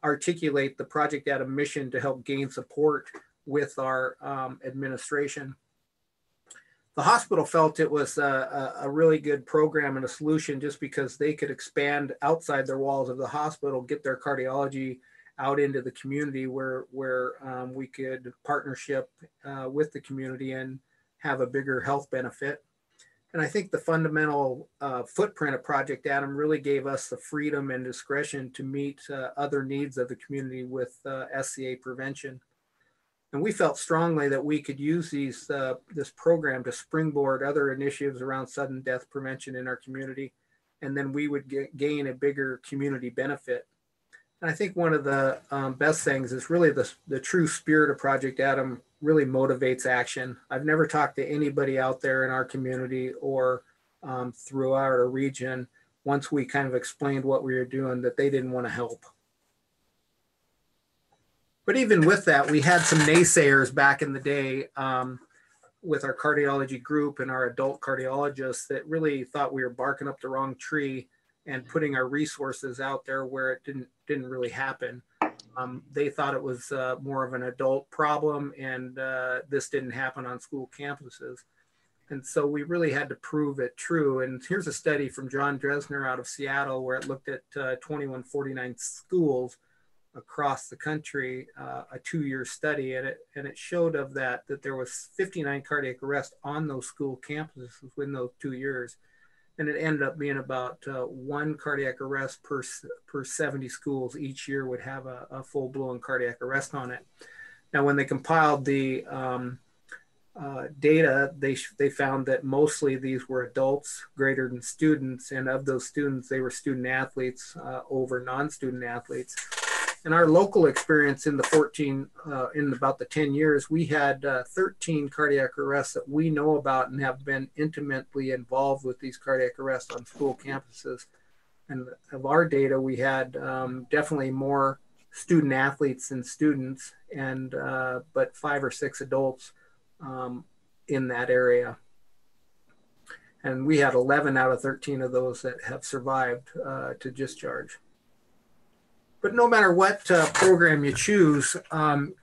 Speaker 3: articulate the Project Adam mission to help gain support with our administration. The hospital felt it was a really good program and a solution just because they could expand outside their walls of the hospital, get their cardiology out into the community where we could partnership with the community and have a bigger health benefit. And I think the fundamental footprint of Project Adam really gave us the freedom and discretion to meet other needs of the community with SCA prevention. And we felt strongly that we could use this program to springboard other initiatives around sudden death prevention in our community. And then we would gain a bigger community benefit. And I think one of the best things is really the true spirit of Project Adam really motivates action. I've never talked to anybody out there in our community or throughout our region, once we kind of explained what we were doing, that they didn't want to help. But even with that, we had some naysayers back in the day with our cardiology group and our adult cardiologists that really thought we were barking up the wrong tree and putting our resources out there where it didn't really happen. They thought it was more of an adult problem, and this didn't happen on school campuses. And so we really had to prove it true. And here's a study from John Dresner out of Seattle, where it looked at 2149 schools across the country, a 2-year study, and it showed of that there was 59 cardiac arrests on those school campuses within those 2 years. And it ended up being about 1 cardiac arrest per 70 schools each year would have a full-blown cardiac arrest on it. Now, when they compiled the data, they found that mostly these were adults greater than students, and of those students, they were student athletes over non-student athletes. In our local experience in about the 10 years, we had 13 cardiac arrests that we know about and have been intimately involved with these cardiac arrests on school campuses. And of our data, we had definitely more student athletes than students, and but 5 or 6 adults in that area. And we had 11 out of 13 of those that have survived to discharge. But no matter what program you choose,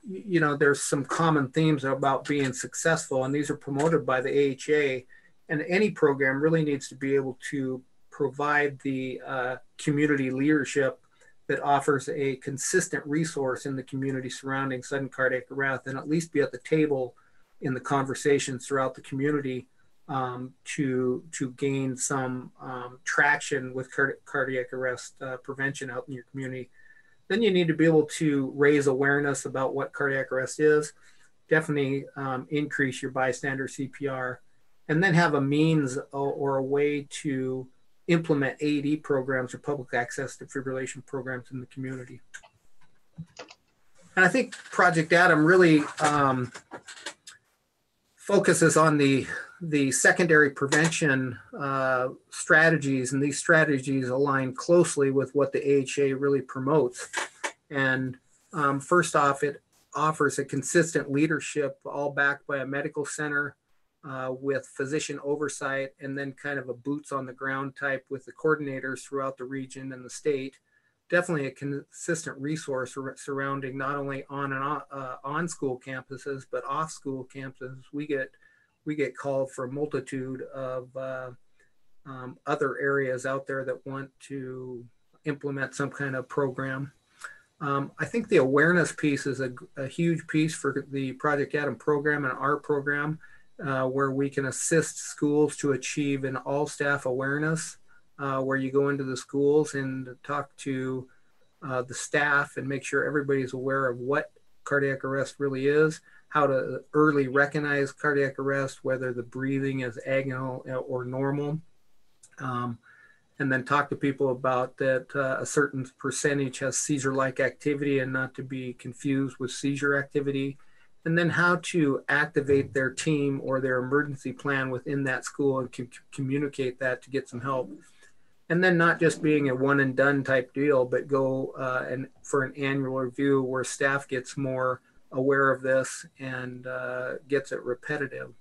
Speaker 3: you know, there's some common themes about being successful, and these are promoted by the AHA. And any program really needs to be able to provide the community leadership that offers a consistent resource in the community surrounding sudden cardiac arrest, and at least be at the table in the conversations throughout the community to gain some traction with cardiac arrest prevention out in your community. Then you need to be able to raise awareness about what cardiac arrest is, definitely increase your bystander CPR, and then have a means or a way to implement AED programs or public access defibrillation programs in the community. And I think Project Adam really focuses on the secondary prevention strategies, and these strategies align closely with what the AHA really promotes. And first off, it offers a consistent leadership, all backed by a medical center with physician oversight, and then kind of a boots on the ground type with the coordinators throughout the region and the state. Definitely a consistent resource surrounding not only on school campuses, but off school campuses. We get called for a multitude of other areas out there that want to implement some kind of program. I think the awareness piece is a huge piece for the Project Adam program and our program, where we can assist schools to achieve an all staff awareness, where you go into the schools and talk to the staff and make sure everybody's aware of what cardiac arrest really is, how to early recognize cardiac arrest, whether the breathing is agonal or normal, and then talk to people about that a certain percentage has seizure-like activity and not to be confused with seizure activity, and then how to activate their team or their emergency plan within that school and communicate that to get some help. And then not just being a one and done type deal, but go and for an annual review where staff gets more aware of this and gets it repetitive.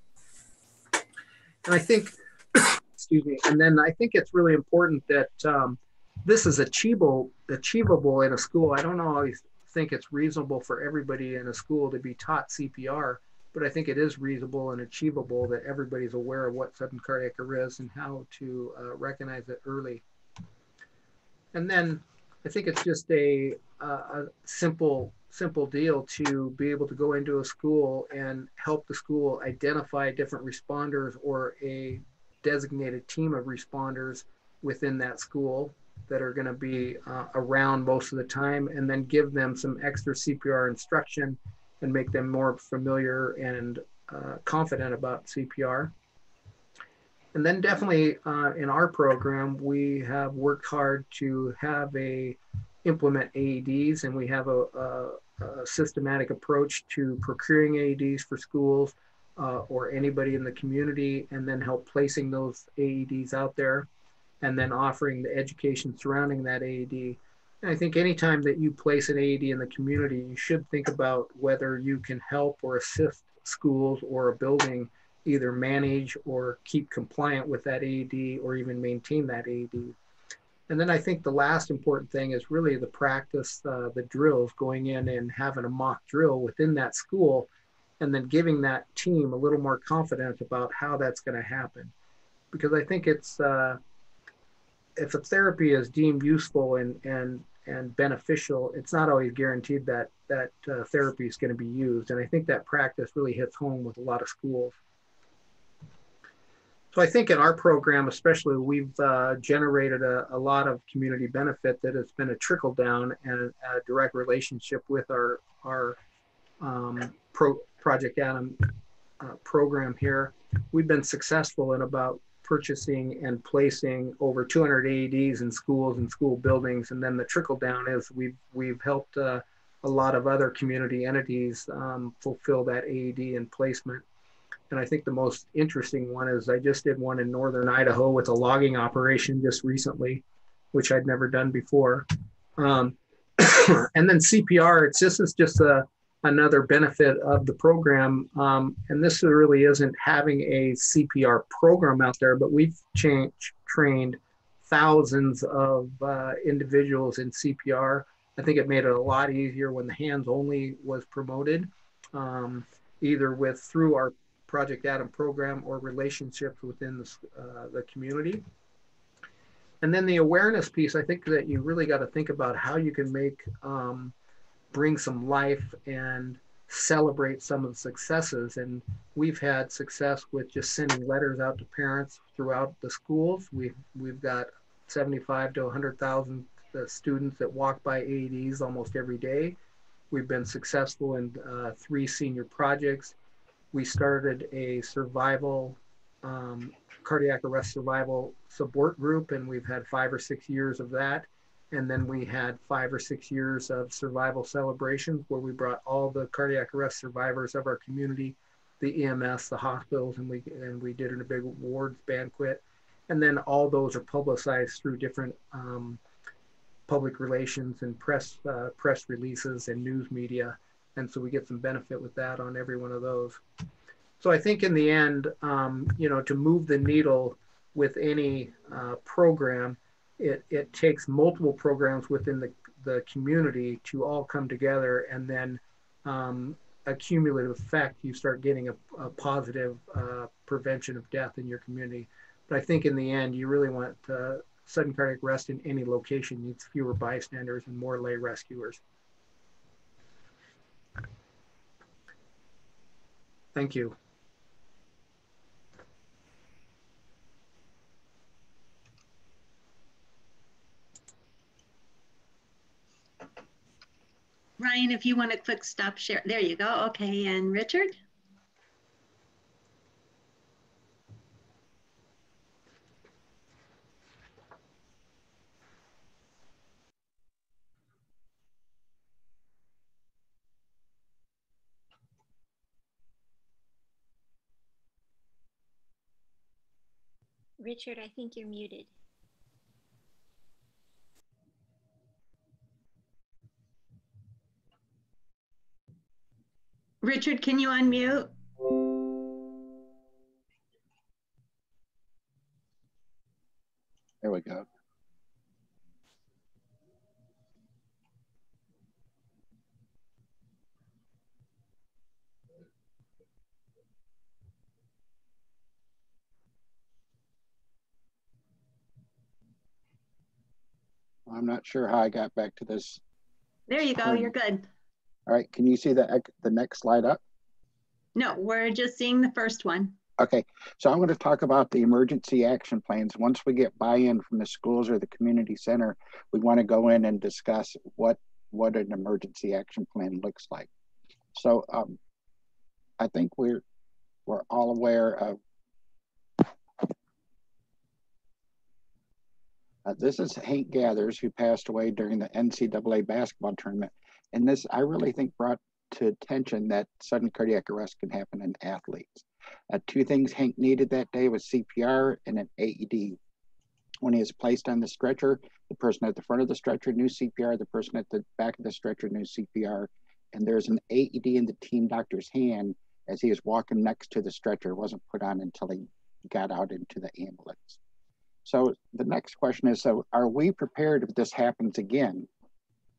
Speaker 3: And I think, excuse me, and then I think it's really important that this is achievable in a school. I don't always think it's reasonable for everybody in a school to be taught CPR, but I think it is reasonable and achievable that everybody's aware of what sudden cardiac arrest is and how to recognize it early. And then I think it's just a simple deal to be able to go into a school and help the school identify different responders or a designated team of responders within that school that are going to be around most of the time, and then give them some extra CPR instruction and make them more familiar and confident about CPR. And then definitely in our program, we have worked hard to have a implement AEDs, and we have a systematic approach to procuring AEDs for schools or anybody in the community, and then help placing those AEDs out there, and then offering the education surrounding that AED. And I think anytime that you place an AED in the community, you should think about whether you can help or assist schools or a building either manage or keep compliant with that AED or even maintain that AED. And then I think the last important thing is really the practice, the drills, going in and having a mock drill within that school, and then giving that team a little more confidence about how that's going to happen. Because I think it's, if a therapy is deemed useful and beneficial, it's not always guaranteed that therapy is going to be used. And I think that practice really hits home with a lot of schools. So I think in our program, especially, we've generated a lot of community benefit that has been a trickle down and a direct relationship with our Project Adam program here. We've been successful in about purchasing and placing over 200 AEDs in schools and school buildings. And then the trickle down is we've helped a lot of other community entities fulfill that AED and placement. And I think the most interesting one is I just did one in northern Idaho with a logging operation just recently, which I'd never done before. And then CPR, this is just another benefit of the program. And this really isn't having a CPR program out there, but we've trained thousands of individuals in CPR. I think it made it a lot easier when the hands only was promoted, either through our Project Adam program or relationships within the community. And then the awareness piece, I think that you really got to think about how you can bring some life and celebrate some of the successes. And we've had success with just sending letters out to parents throughout the schools. We've got 75 to 100,000 students that walk by AEDs almost every day. We've been successful in 3 senior projects. We started a survival, cardiac arrest survival support group, and we've had 5 or 6 years of that. And then we had 5 or 6 years of survival celebrations where we brought all the cardiac arrest survivors of our community, the EMS, the hospitals, and we did a big awards banquet. And then all those are publicized through different public relations and press releases and news media. And so we get some benefit with that on every one of those. So I think in the end, to move the needle with any program, it takes multiple programs within the community to all come together, and then a cumulative effect, you start getting a positive prevention of death in your community. But I think in the end, you really want sudden cardiac arrest in any location needs fewer bystanders and more lay rescuers. Thank you.
Speaker 7: Ryan, if you want to click stop share, there you go. Okay, and Richard?
Speaker 9: Richard, I think you're muted.
Speaker 7: Richard, can you unmute?
Speaker 5: There we go. I'm not sure how I got back to this.
Speaker 7: There you go, you're good.
Speaker 5: All right, can you see the next slide up?
Speaker 7: No, we're just seeing the first one.
Speaker 5: Okay, so I'm going to talk about the emergency action plans. Once we get buy-in from the schools or the community center, we want to go in and discuss what an emergency action plan looks like. So I think we're all aware This is Hank Gathers, who passed away during the NCAA basketball tournament. And this, I really think, brought to attention that sudden cardiac arrest can happen in athletes. Two things Hank needed that day was CPR and an AED. When he was placed on the stretcher, the person at the front of the stretcher knew CPR, the person at the back of the stretcher knew CPR, and there's an AED in the team doctor's hand as he was walking next to the stretcher. It wasn't put on until he got out into the ambulance. So the next question is, so are we prepared if this happens again?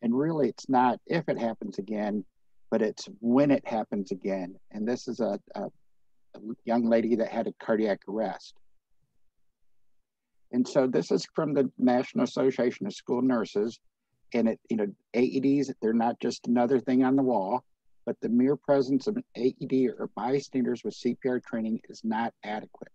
Speaker 5: And really, it's not if it happens again, but it's when it happens again. And this is a young lady that had a cardiac arrest. And so this is from the National Association of School Nurses. And it, AEDs, they're not just another thing on the wall, but the mere presence of an AED or bystanders with CPR training is not adequate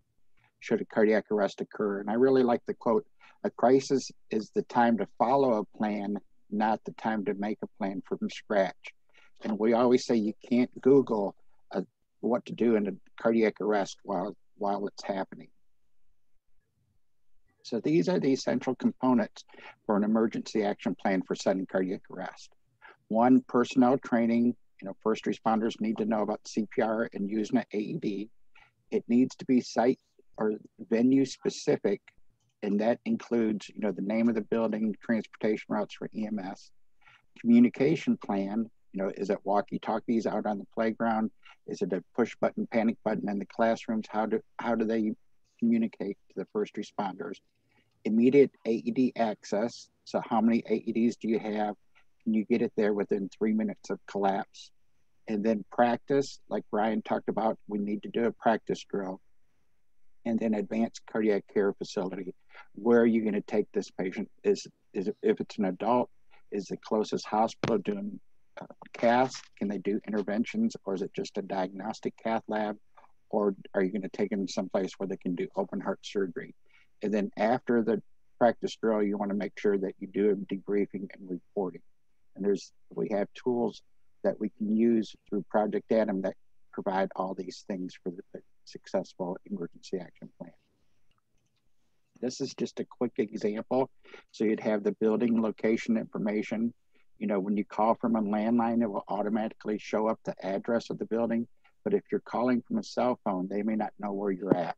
Speaker 5: should a cardiac arrest occur. And I really like the quote, "A crisis is the time to follow a plan, not the time to make a plan from scratch." And we always say you can't Google what to do in a cardiac arrest while it's happening. So these are the essential components for an emergency action plan for sudden cardiac arrest. One, personnel training. First responders need to know about CPR and using an AED. It needs to be site or venue specific, and that includes, the name of the building, transportation routes for EMS. Communication plan, is it walkie-talkies out on the playground? Is it a push button, panic button in the classrooms? How do they communicate to the first responders? Immediate AED access. So how many AEDs do you have? Can you get it there within 3 minutes of collapse? And then practice, like Brian talked about, we need to do a practice drill. And then advanced cardiac care facility. Where are you going to take this patient? Is it, if it's an adult, is the closest hospital doing caths? Can they do interventions, or is it just a diagnostic cath lab? Or are you going to take them someplace where they can do open heart surgery? And then after the practice drill, you want to make sure that you do a debriefing and reporting. And we have tools that we can use through Project Adam that provide all these things for the successful emergency action plan. This is just a quick example. So you'd have the building location information. When you call from a landline, it will automatically show up the address of the building. But if you're calling from a cell phone, they may not know where you're at.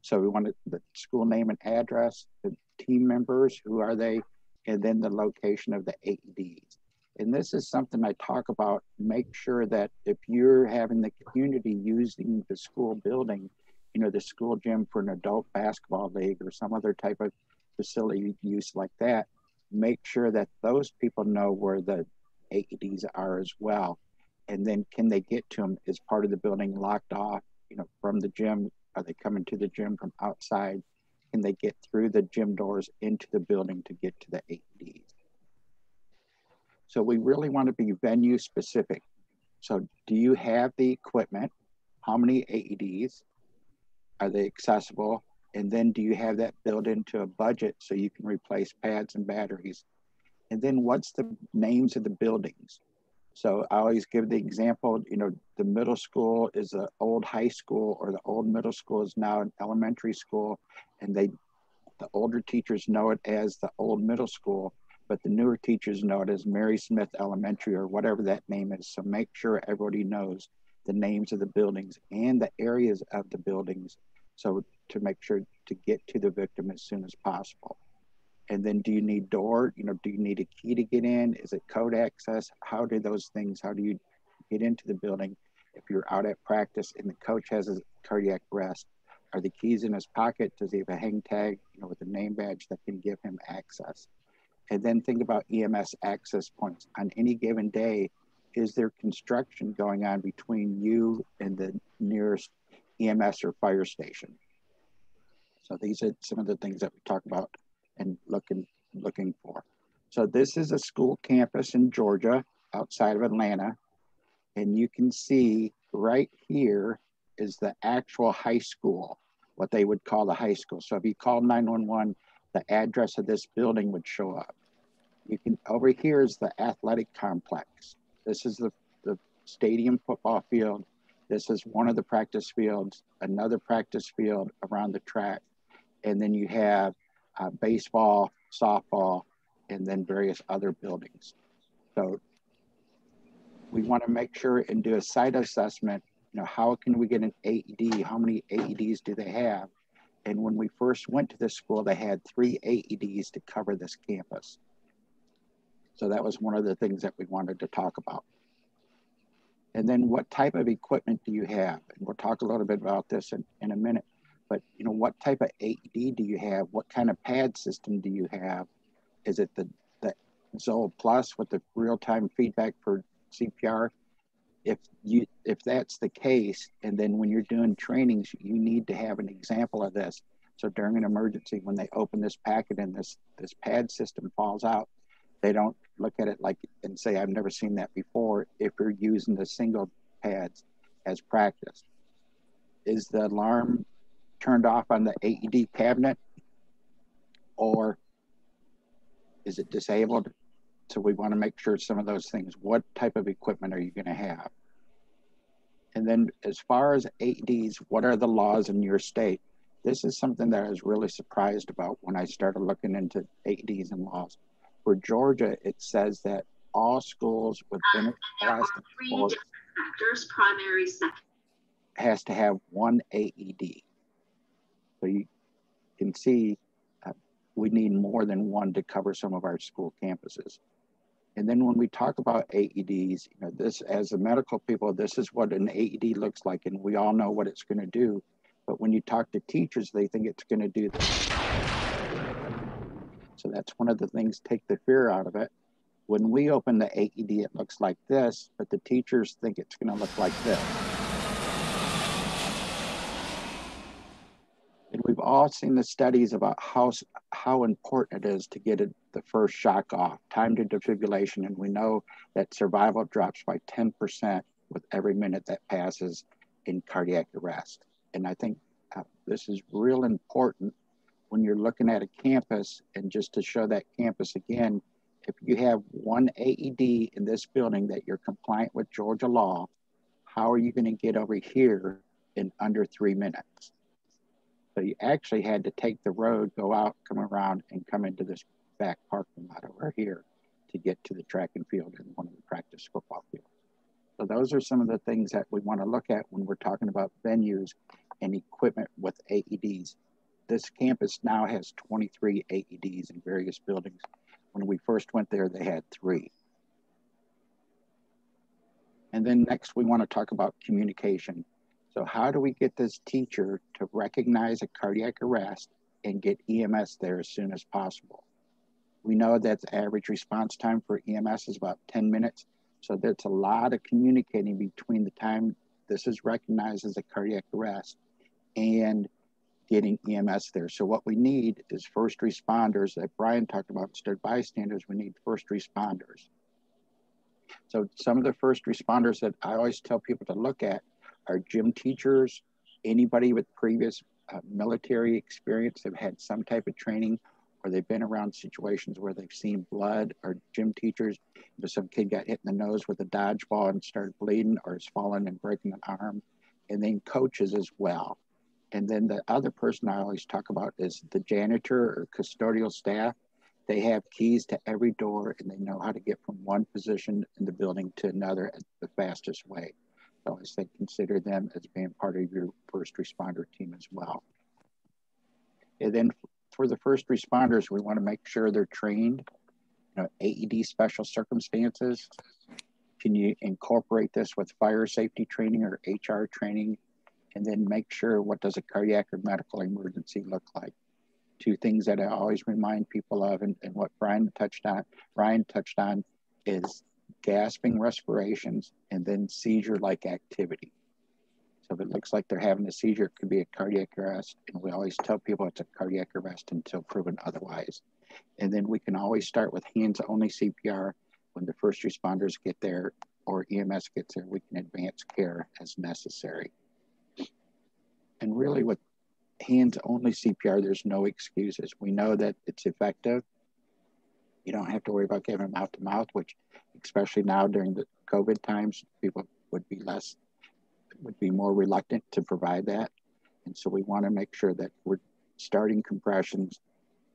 Speaker 5: So we want the school name and address, the team members, who are they, and then the location of the AEDs. And this is something I talk about. Make sure that if you're having the community using the school building, the school gym for an adult basketball league or some other type of facility use like that, make sure that those people know where the AEDs are as well. And then can they get to them? Is part of the building locked off, from the gym? Are they coming to the gym from outside? Can they get through the gym doors into the building to get to the AEDs? So we really want to be venue specific. So do you have the equipment? How many AEDs? Are they accessible? And then do you have that built into a budget so you can replace pads and batteries? And then what's the names of the buildings? So I always give the example, the middle school is an old high school, or the old middle school is now an elementary school, and the older teachers know it as the old middle school, but the newer teachers know it as Mary Smith Elementary or whatever that name is. So make sure everybody knows the names of the buildings and the areas of the buildings, so to make sure to get to the victim as soon as possible. And then do you need do you need a key to get in? Is it code access? How do you get into the building? If you're out at practice and the coach has a cardiac arrest, are the keys in his pocket? Does he have a hang tag, with a name badge that can give him access? And then think about EMS access points. On any given day, is there construction going on between you and the nearest EMS or fire station? So these are some of the things that we talk about and looking for. So this is a school campus in Georgia, outside of Atlanta. And you can see right here is the actual high school, what they would call the high school. So if you call 911, the address of this building would show up. Over here is the athletic complex. This is the stadium football field. This is one of the practice fields, another practice field around the track. And then you have baseball softball, and then various other buildings. So we want to make sure and do a site assessment. You know, how can we get an AED? How many AEDs do they have? And when we first went to this school, they had 3 AEDs to cover this campus. So that was one of the things that we wanted to talk about. And then what type of equipment do you have? And we'll talk a little bit about this in a minute. But you know, what type of AED do you have? What kind of pad system do you have? Is it the Zoll Plus with the real-time feedback for CPR? If that's the case, and then when you're doing trainings, you need to have an example of this. So during an emergency, when they open this packet and this pad system falls out, they don't look at it like and say, I've never seen that before. If you're using the single pads as practice, is the alarm turned off on the AED cabinet, or is it disabled? So we want to make sure some of those things. What type of equipment are you going to have? And then as far as AEDs, what are the laws in your state? This is something that I was really surprised about when I started looking into AEDs and laws. For Georgia, it says that all schools with interscholastic sports primary has to have 1 AED. So you can see we need more than 1 to cover some of our school campuses. And then when we talk about AEDs, you know, this, as a medical people, this is what an AED looks like, and we all know what it's going to do. But when you talk to teachers, they think it's going to do this. So that's one of the things, take the fear out of it. When we open the AED, it looks like this, but the teachers think it's going to look like this. And we've all seen the studies about how important it is to get the first shock off, time to defibrillation, and we know that survival drops by 10% with every minute that passes in cardiac arrest. And I think this is real important when you're looking at a campus, and just to show that campus again, if you have 1 AED in this building that you're compliant with Georgia law, how are you going to get over here in under 3 minutes? So you actually had to take the road, go out, come around, and come into this back parking lot over here to get to the track and field and one of the practice football fields. So those are some of the things that we want to look at when we're talking about venues and equipment with AEDs. This campus now has 23 AEDs in various buildings. When we first went there, they had 3. And then next, we want to talk about communication. So how do we get this teacher to recognize a cardiac arrest and get EMS there as soon as possible? We know that the average response time for EMS is about 10 minutes. So there's a lot of communicating between the time this is recognized as a cardiac arrest and getting EMS there. So what we need is first responders that Brian talked about, instead of bystanders, we need first responders. So some of the first responders that I always tell people to look at are gym teachers, anybody with previous military experience, have had some type of training, or they've been around situations where they've seen blood, or gym teachers. If some kid got hit in the nose with a dodgeball and started bleeding, or has fallen and breaking an arm, and then coaches as well. And then the other person I always talk about is the janitor or custodial staff. They have keys to every door, and they know how to get from one position in the building to another the fastest way. So I say consider them as being part of your first responder team as well. And then for the first responders, we want to make sure they're trained. You know, AED special circumstances. Can you incorporate this with fire safety training or HR training? And then make sure, what does a cardiac or medical emergency look like? 2 things that I always remind people of, and what Ryan touched on is gasping respirations and then seizure-like activity. So if it looks like they're having a seizure, it could be a cardiac arrest. And we always tell people it's a cardiac arrest until proven otherwise. And then we can always start with hands-only CPR. When the first responders get there or EMS gets there, we can advance care as necessary. And really with hands-only CPR, there's no excuses. We know that it's effective. You don't have to worry about giving mouth-to-mouth, which especially now during the COVID times, people would be more reluctant to provide that. And so we want to make sure that we're starting compressions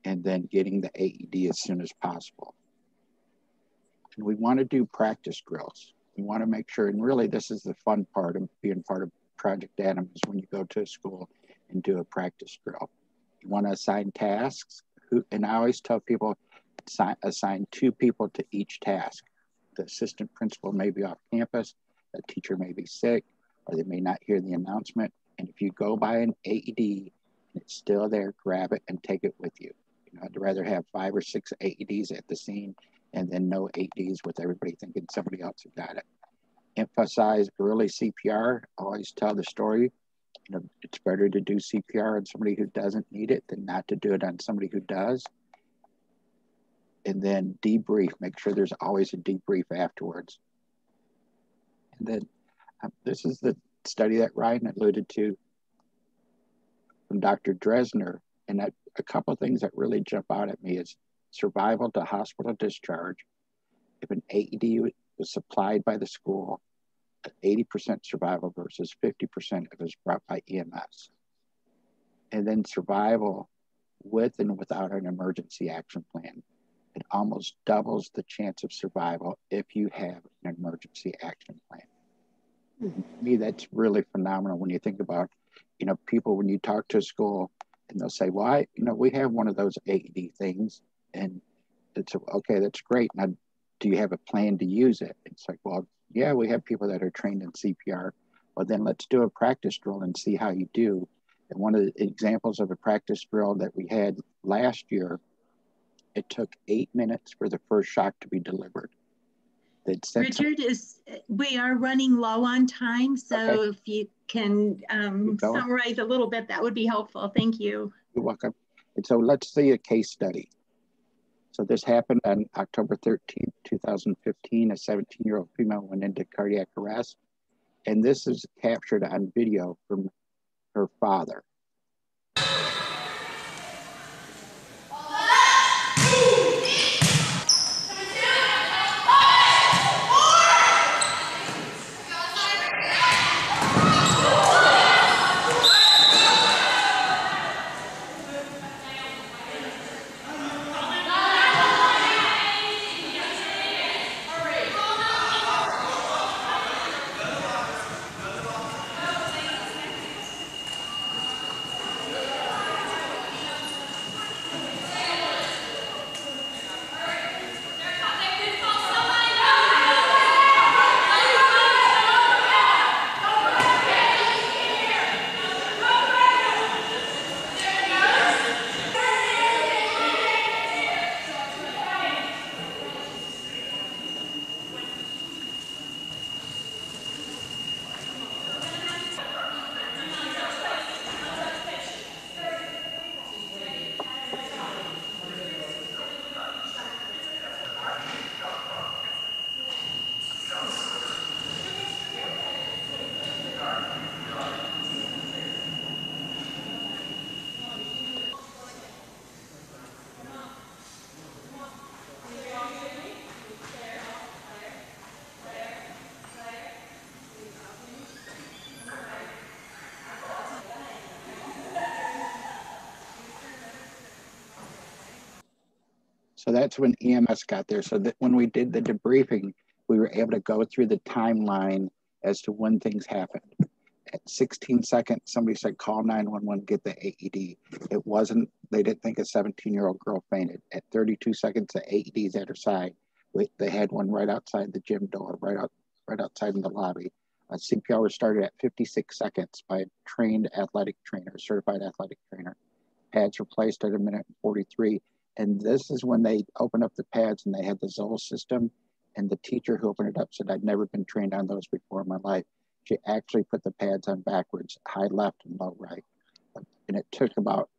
Speaker 5: and then getting the AED as soon as possible. And we want to do practice drills. We want to make sure, and really this is the fun part of being part of Project Adam, is when you go to a school and do a practice drill. You want to assign tasks, and I always tell people, assign 2 people to each task. The assistant principal may be off campus, a teacher may be sick, or they may not hear the announcement. And if you go by an AED and it's still there, grab it and take it with you. You know, I'd rather have 5 or 6 AEDs at the scene and then no AEDs with everybody thinking somebody else had got it. Emphasize early CPR. I always tell the story. You know, it's better to do CPR on somebody who doesn't need it than not to do it on somebody who does. And then debrief, make sure there's always a debrief afterwards. And then this is the study that Ryan alluded to from Dr. Dresner. And that, a couple of things that really jump out at me is survival to hospital discharge. If an AED was supplied by the school, 80% survival versus 50% if it was brought by EMS. And then survival with and without an emergency action plan. It almost doubles the chance of survival if you have an emergency action plan. To me, that's really phenomenal when you think about, you know, people, when you talk to a school and they'll say, well, we have one of those AED things. And it's okay, that's great. Now, do you have a plan to use it? It's like, well, yeah, we have people that are trained in CPR. Well, then let's do a practice drill and see how you do. And one of the examples of a practice drill that we had last year, it took 8 minutes for the first shock to be delivered.
Speaker 7: Richard, we are running low on time, so okay. If you can summarize a little bit, that would be helpful. Thank you.
Speaker 5: You're welcome. And so let's see a case study. So this happened on October 13th, 2015. A 17-year-old female went into cardiac arrest. And this is captured on video from her father. So that's when EMS got there. So that when we did the debriefing, we were able to go through the timeline as to when things happened. At 16 seconds, somebody said, call 911, get the AED. It wasn't, they didn't think a 17-year-old girl fainted. At 32 seconds, the AED's at her side. They had one right outside the gym door, right outside in the lobby. CPR was started at 56 seconds by a trained athletic trainer, certified athletic trainer. Pads were placed at 1:43. And this is when they opened up the pads and they had the Zoll system. And the teacher who opened it up said, I'd never been trained on those before in my life. She actually put the pads on backwards, high left and low right. And it took about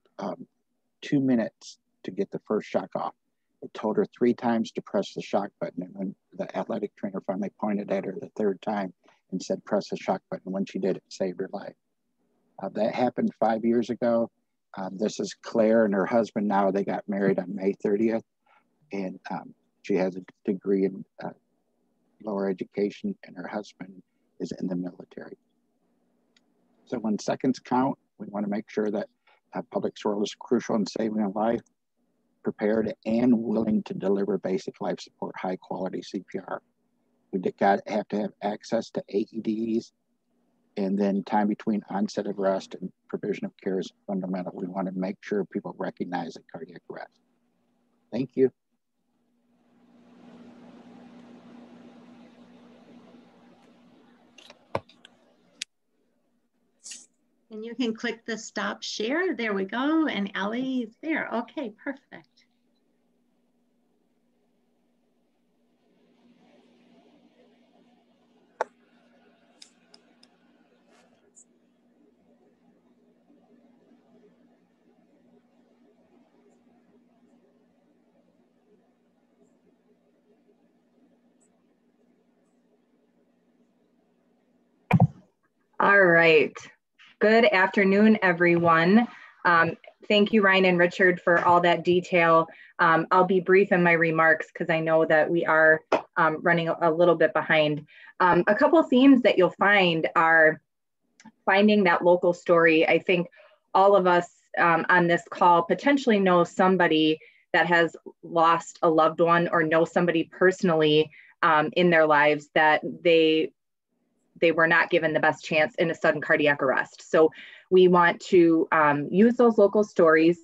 Speaker 5: 2 minutes to get the first shock off. It told her 3 times to press the shock button. And when the athletic trainer finally pointed at her the 3rd time and said, press the shock button, when she did, it saved her life. That happened 5 years ago. This is Claire and her husband now. They got married on May 30th. And she has a degree in lower education and her husband is in the military. So when seconds count, we want to make sure that public service is crucial in saving a life. prepared and willing to deliver basic life support, high quality CPR. We have to have access to AEDs, and then time between onset of arrest and provision of care is fundamental. We want to make sure people recognize a cardiac arrest. Thank you.
Speaker 7: And you can click the stop share. There we go. And Allie is there. Okay, perfect.
Speaker 6: All right. Good afternoon, everyone. Thank you, Ryan and Richard, for all that detail. I'll be brief in my remarks because I know that we are running a little bit behind. A couple of themes that you'll find are finding that local story. I think all of us on this call potentially know somebody that has lost a loved one or know somebody personally in their lives that they were not given the best chance in a sudden cardiac arrest. So we want to use those local stories,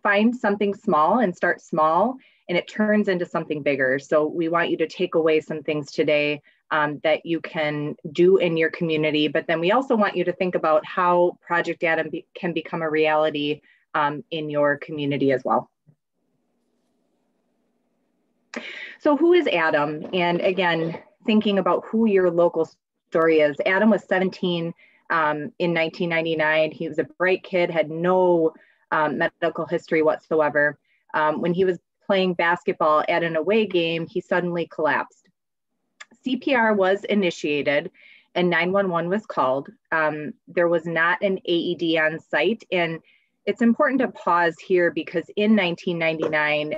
Speaker 6: find something small and start small, and it turns into something bigger. So we want you to take away some things today that you can do in your community, but then we also want you to think about how Project Adam can become a reality in your community as well. So who is Adam? And again, thinking about who your local story is. Adam was 17 in 1999. He was a bright kid, had no medical history whatsoever. When he was playing basketball at an away game, he suddenly collapsed. CPR was initiated and 911 was called. There was not an AED on site. And it's important to pause here because in 1999,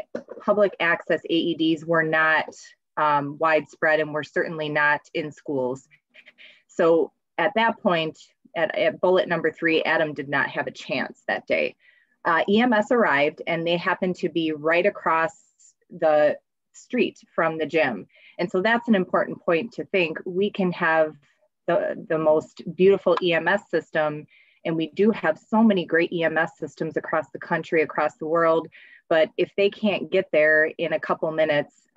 Speaker 6: public access AEDs were not widespread and were certainly not in schools. So at that point, at bullet number 3, Adam did not have a chance that day. EMS arrived and they happened to be right across the street from the gym. And so that's an important point to think. We can have the most beautiful EMS system, and we do have so many great EMS systems across the country, across the world, but if they can't get there in a couple minutes,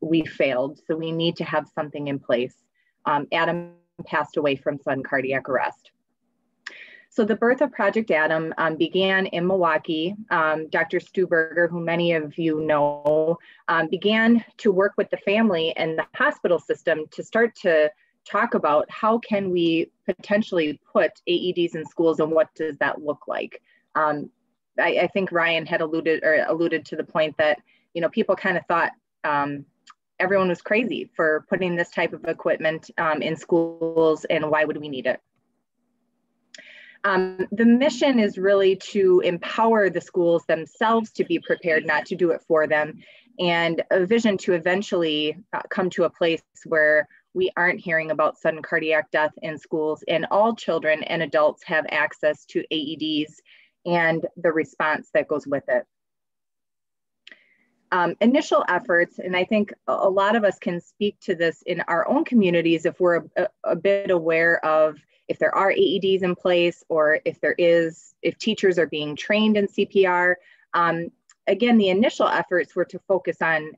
Speaker 6: we failed. So we need to have something in place. Adam passed away from sudden cardiac arrest. So the birth of Project Adam began in Milwaukee. Dr. Stuberger, who many of you know, began to work with the family and the hospital system to start to talk about how can we potentially put AEDs in schools and what does that look like. I think Ryan had alluded to the point that, you know, people kind of thought everyone was crazy for putting this type of equipment in schools, and why would we need it? The mission is really to empower the schools themselves to be prepared, not to do it for them, and a vision to eventually come to a place where we aren't hearing about sudden cardiac death in schools, and all children and adults have access to AEDs and the response that goes with it. Initial efforts, and I think a lot of us can speak to this in our own communities if we're a bit aware of if there are AEDs in place or if teachers are being trained in CPR. Again, the initial efforts were to focus on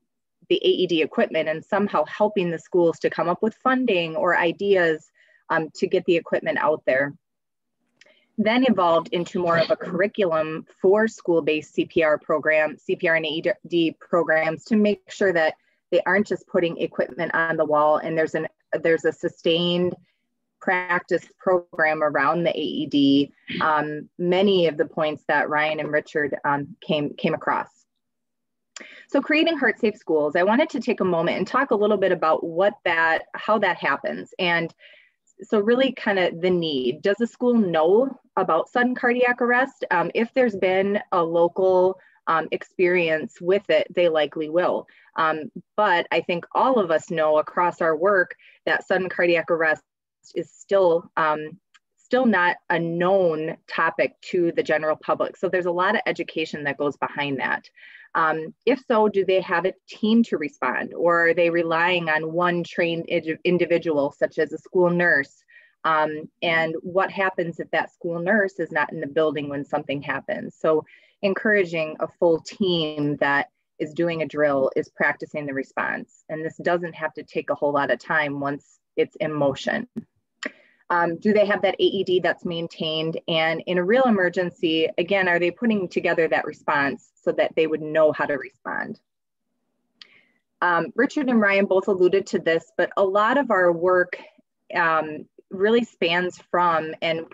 Speaker 6: the AED equipment and somehow helping the schools to come up with funding or ideas to get the equipment out there. Then evolved into more of a curriculum for school-based CPR and AED programs to make sure that they aren't just putting equipment on the wall and there's a sustained practice program around the AED. Many of the points that Ryan and Richard came across. So creating heart-safe schools, I wanted to take a moment and talk a little bit about how that happens. And so really kind of the need. Does the school know about sudden cardiac arrest? If there's been a local experience with it, they likely will. But I think all of us know across our work that sudden cardiac arrest is still still not a known topic to the general public. So there's a lot of education that goes behind that. If so, do they have a team to respond, or are they relying on one trained individual, such as a school nurse? And what happens if that school nurse is not in the building when something happens? So encouraging a full team that is doing a drill, is practicing the response. And this doesn't have to take a whole lot of time once it's in motion. Do they have that AED that's maintained? And in a real emergency, again, are they putting together that response so that they would know how to respond? Richard and Ryan both alluded to this, but a lot of our work really spans from and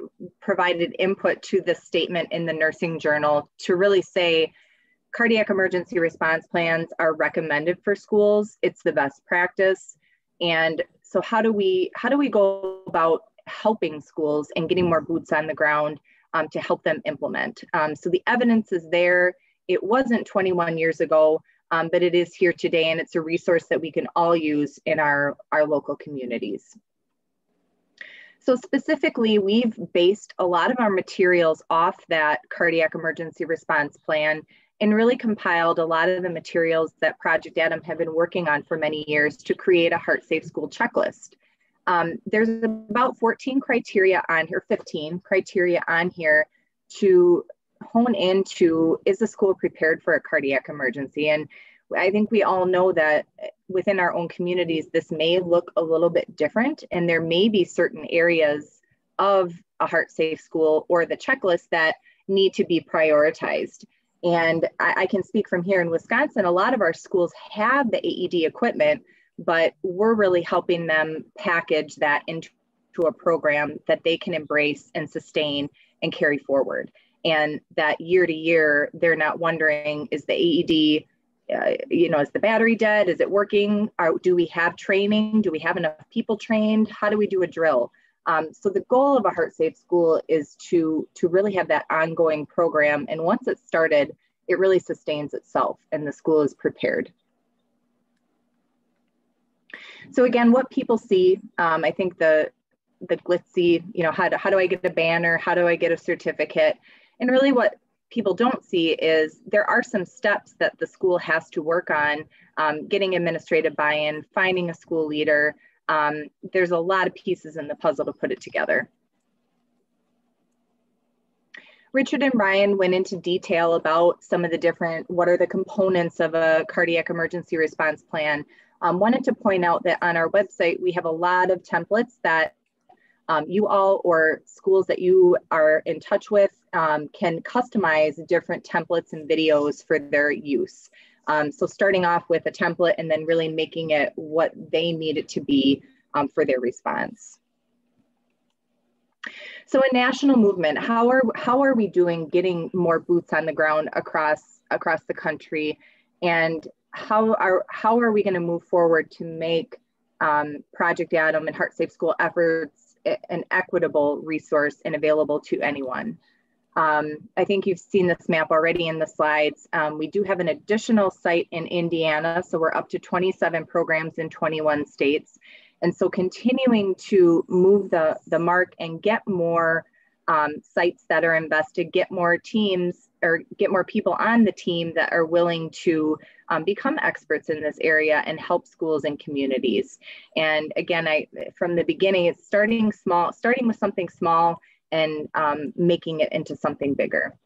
Speaker 6: provided input to the statement in the nursing journal to really say, cardiac emergency response plans are recommended for schools. It's the best practice. And so how do we go about helping schools and getting more boots on the ground to help them implement? So the evidence is there. It wasn't 21 years ago, but it is here today, and it's a resource that we can all use in our local communities. So specifically, we've based a lot of our materials off that cardiac emergency response plan and really compiled a lot of the materials that Project Adam have been working on for many years to create a Heart Safe School checklist. There's about 14 criteria on here, 15 criteria on here to hone into, is the school prepared for a cardiac emergency? And I think we all know that within our own communities, this may look a little bit different, and there may be certain areas of a Heart Safe School or the checklist that need to be prioritized. And I can speak from here in Wisconsin, a lot of our schools have the AED equipment, but we're really helping them package that into a program that they can embrace and sustain and carry forward. And that year to year, they're not wondering, is the AED, is the battery dead? Is it working? Do we have training? Do we have enough people trained? How do we do a drill? So the goal of a Heart Safe School is to really have that ongoing program. And once it's started, it really sustains itself and the school is prepared. So again, what people see, I think the glitzy, how do I get a banner? How do I get a certificate? And really what people don't see is there are some steps that the school has to work on, getting administrative buy-in, finding a school leader. There's a lot of pieces in the puzzle to put it together. Richard and Ryan went into detail about some of the different, what are the components of a cardiac emergency response plan. Wanted to point out that on our website, we have a lot of templates that you all or schools that you are in touch with can customize different templates and videos for their use. So starting off with a template and then really making it what they need it to be for their response. So a national movement, how are we doing getting more boots on the ground across the country, and how are we going to move forward to make Project Adam and Heart Safe School efforts an equitable resource and available to anyone? I think you've seen this map already in the slides. We do have an additional site in Indiana, so we're up to 27 programs in 21 states. And so continuing to move the mark and get more sites that are invested, get more teams or get more people on the team that are willing to become experts in this area and help schools and communities. And again, from the beginning, it's starting small, starting with something small and making it into something bigger.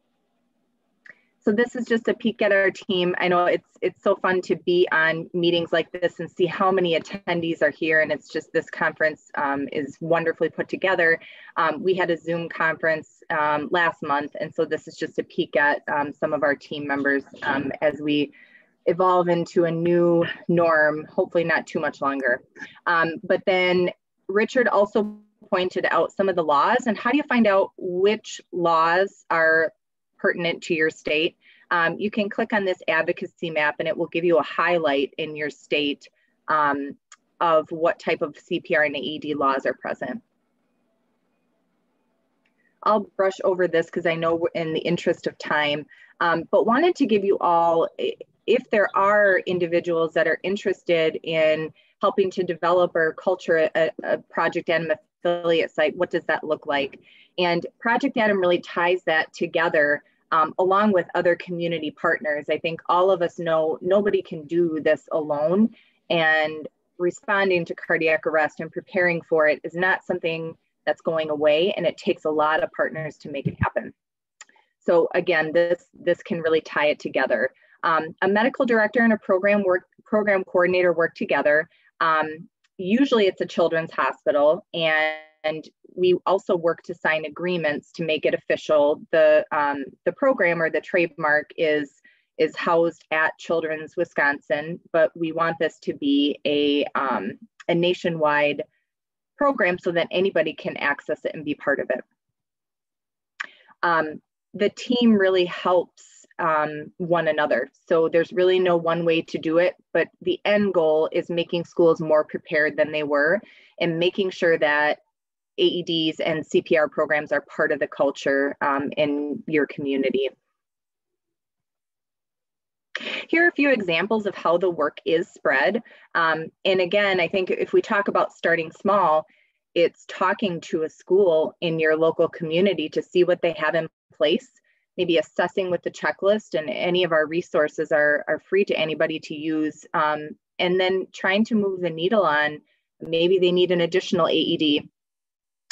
Speaker 6: So this is just a peek at our team. I know it's so fun to be on meetings like this and see how many attendees are here. And it's just, this conference is wonderfully put together. We had a Zoom conference last month. And so this is just a peek at some of our team members as we evolve into a new norm, hopefully not too much longer. But then Richard also pointed out some of the laws and how do you find out which laws are pertinent to your state. You can click on this advocacy map and it will give you a highlight in your state of what type of CPR and AED laws are present. I'll brush over this because I know we're in the interest of time, but wanted to give you all, if there are individuals that are interested in helping to develop or culture a Project Adam affiliate site. What does that look like? And Project Adam really ties that together along with other community partners. I think all of us know nobody can do this alone, and responding to cardiac arrest and preparing for it is not something that's going away, and it takes a lot of partners to make it happen. So again, this can really tie it together. A medical director and a program coordinator work together. Usually it's a children's hospital, and we also work to sign agreements to make it official. The program or the trademark is housed at Children's Wisconsin, but we want this to be a nationwide program so that anybody can access it and be part of it. The team really helps one another. So there's really no one way to do it, but the end goal is making schools more prepared than they were and making sure that AEDs and CPR programs are part of the culture in your community. Here are a few examples of how the work is spread. And again, I think if we talk about starting small, it's talking to a school in your local community to see what they have in place, maybe assessing with the checklist, and any of our resources are free to anybody to use. And then trying to move the needle on, maybe they need an additional AED.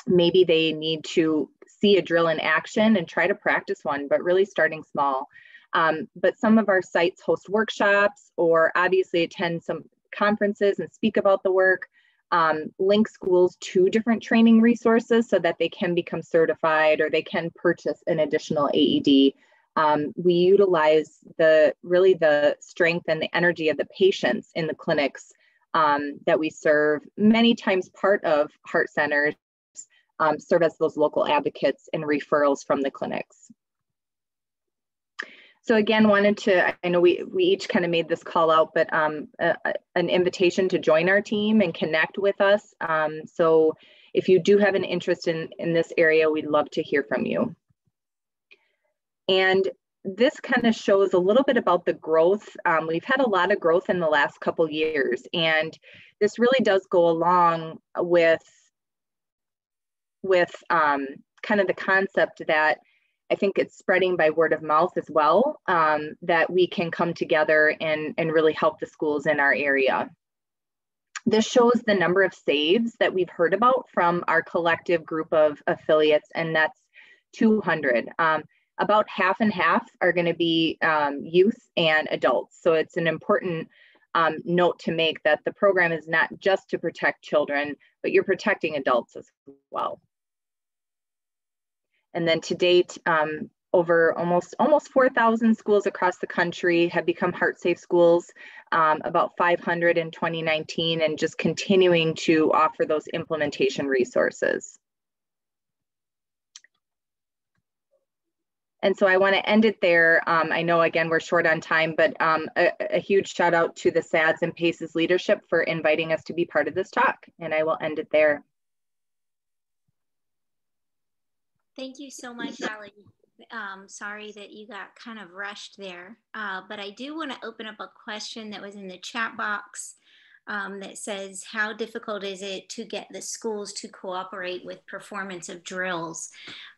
Speaker 6: Maybe they need to see a drill in action and try to practice one, but really starting small. But some of our sites host workshops or obviously attend some conferences and speak about the work, link schools to different training resources so that they can become certified or they can purchase an additional AED. We utilize the strength and the energy of the patients in the clinics that we serve, many times part of heart centers, serve as those local advocates and referrals from the clinics. So again, I know we each kind of made this call out, but an invitation to join our team and connect with us. So if you do have an interest in this area, we'd love to hear from you. And this kind of shows a little bit about the growth. We've had a lot of growth in the last couple years, and this really does go along with kind of the concept that I think it's spreading by word of mouth as well, that we can come together and really help the schools in our area. This shows the number of saves that we've heard about from our collective group of affiliates, and that's 200. About half and half are going to be youth and adults. So it's an important note to make that the program is not just to protect children, but you're protecting adults as well. And then to date, over almost 4,000 schools across the country have become heart safe schools, about 500 in 2019, and just continuing to offer those implementation resources. And so I want to end it there. I know, again, we're short on time, but a huge shout out to the SADS and PACES leadership for inviting us to be part of this talk. And I will end it there.
Speaker 9: Thank you so much, Allie. Sorry that you got kind of rushed there, but I do want to open up a question that was in the chat box that says, how difficult is it to get the schools to cooperate with performance of drills?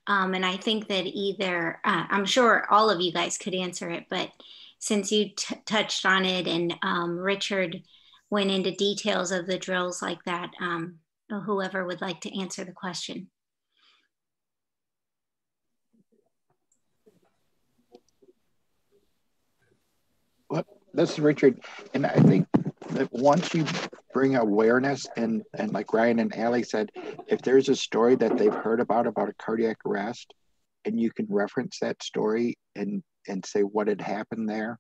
Speaker 9: And I think that either, I'm sure all of you guys could answer it, but since you touched on it and Richard went into details of the drills like that, whoever would like to answer the question.
Speaker 5: Well, this is Richard, and I think that once you bring awareness, and like Ryan and Allie said, if there's a story that they've heard about a cardiac arrest, and you can reference that story and say what had happened there.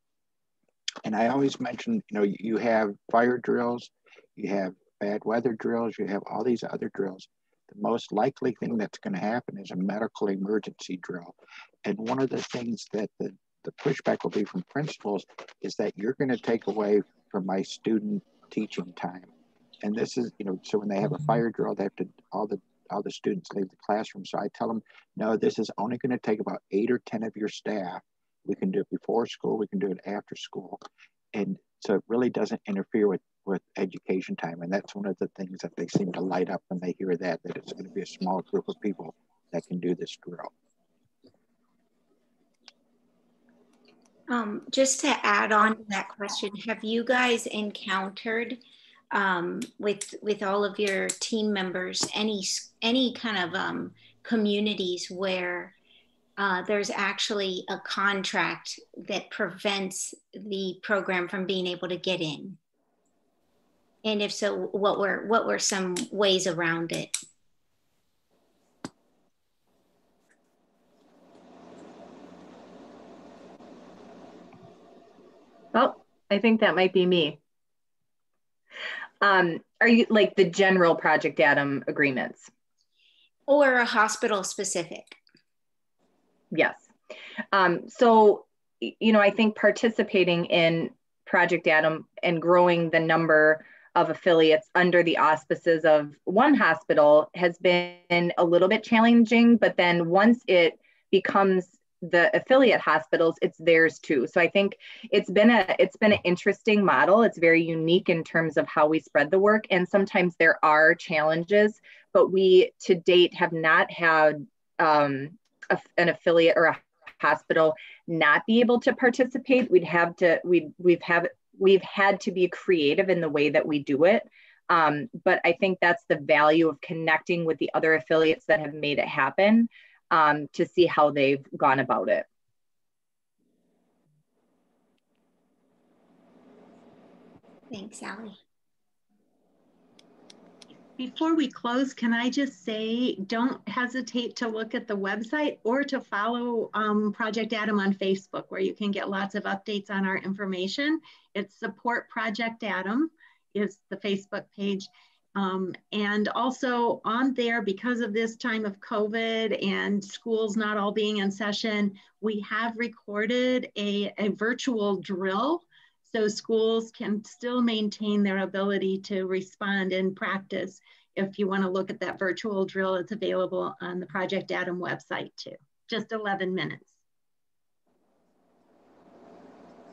Speaker 5: And I always mention, you have fire drills, you have bad weather drills, you have all these other drills. The most likely thing that's going to happen is a medical emergency drill. And one of the things that the pushback will be from principals is that you're going to take away from my student teaching time. And this is, so when they have a fire drill, they have to, all the students leave the classroom. So I tell them, no, this is only going to take about 8 or 10 of your staff. We can do it before school, we can do it after school. And so it really doesn't interfere with with education time. And that's one of the things that they seem to light up when they hear that it's going to be a small group of people that can do this drill.
Speaker 9: Just to add on to that question, have you guys encountered with all of your team members any kind of communities where there's actually a contract that prevents the program from being able to get in? And if so, what were some ways around it?
Speaker 6: Oh, I think that might be me. Are you like the general Project Adam agreements?
Speaker 9: Or a hospital specific?
Speaker 6: Yes. So, you know, I think participating in Project Adam and growing the number of affiliates under the auspices of one hospital has been a little bit challenging, but then once it becomes the affiliate hospitals, it's theirs too. So I think it's been an interesting model. It's very unique in terms of how we spread the work. And sometimes there are challenges, but we to date have not had an affiliate or a hospital not be able to participate. We've had to be creative in the way that we do it. But I think that's the value of connecting with the other affiliates that have made it happen. To see how they've gone about it.
Speaker 9: Thanks, Allie.
Speaker 7: Before we close, can I just say, don't hesitate to look at the website or to follow Project Adam on Facebook, where you can get lots of updates on our information. It's Support Project Adam is the Facebook page. And also on there, because of this time of COVID and schools not all being in session, we have recorded a virtual drill so schools can still maintain their ability to respond and practice. If you want to look at that virtual drill, it's available on the Project Adam website too, just 11 minutes.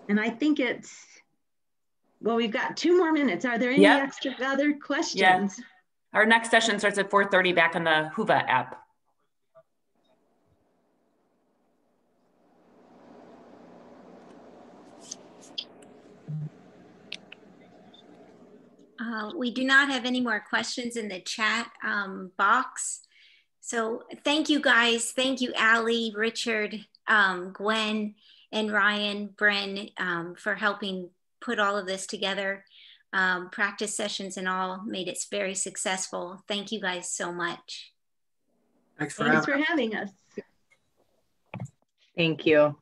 Speaker 7: And I think it's, well, we've got 2 more minutes. Are there any other questions?
Speaker 2: Yeah. Our next session starts at 4:30 back on the Hova app.
Speaker 9: We do not have any more questions in the chat box. So thank you guys. Thank you, Allie, Richard, Gwen, and Ryan, Brynn, for helping put all of this together. Practice sessions and all made it very successful. Thank you guys so much.
Speaker 3: Thanks for
Speaker 7: having us.
Speaker 6: Thank you.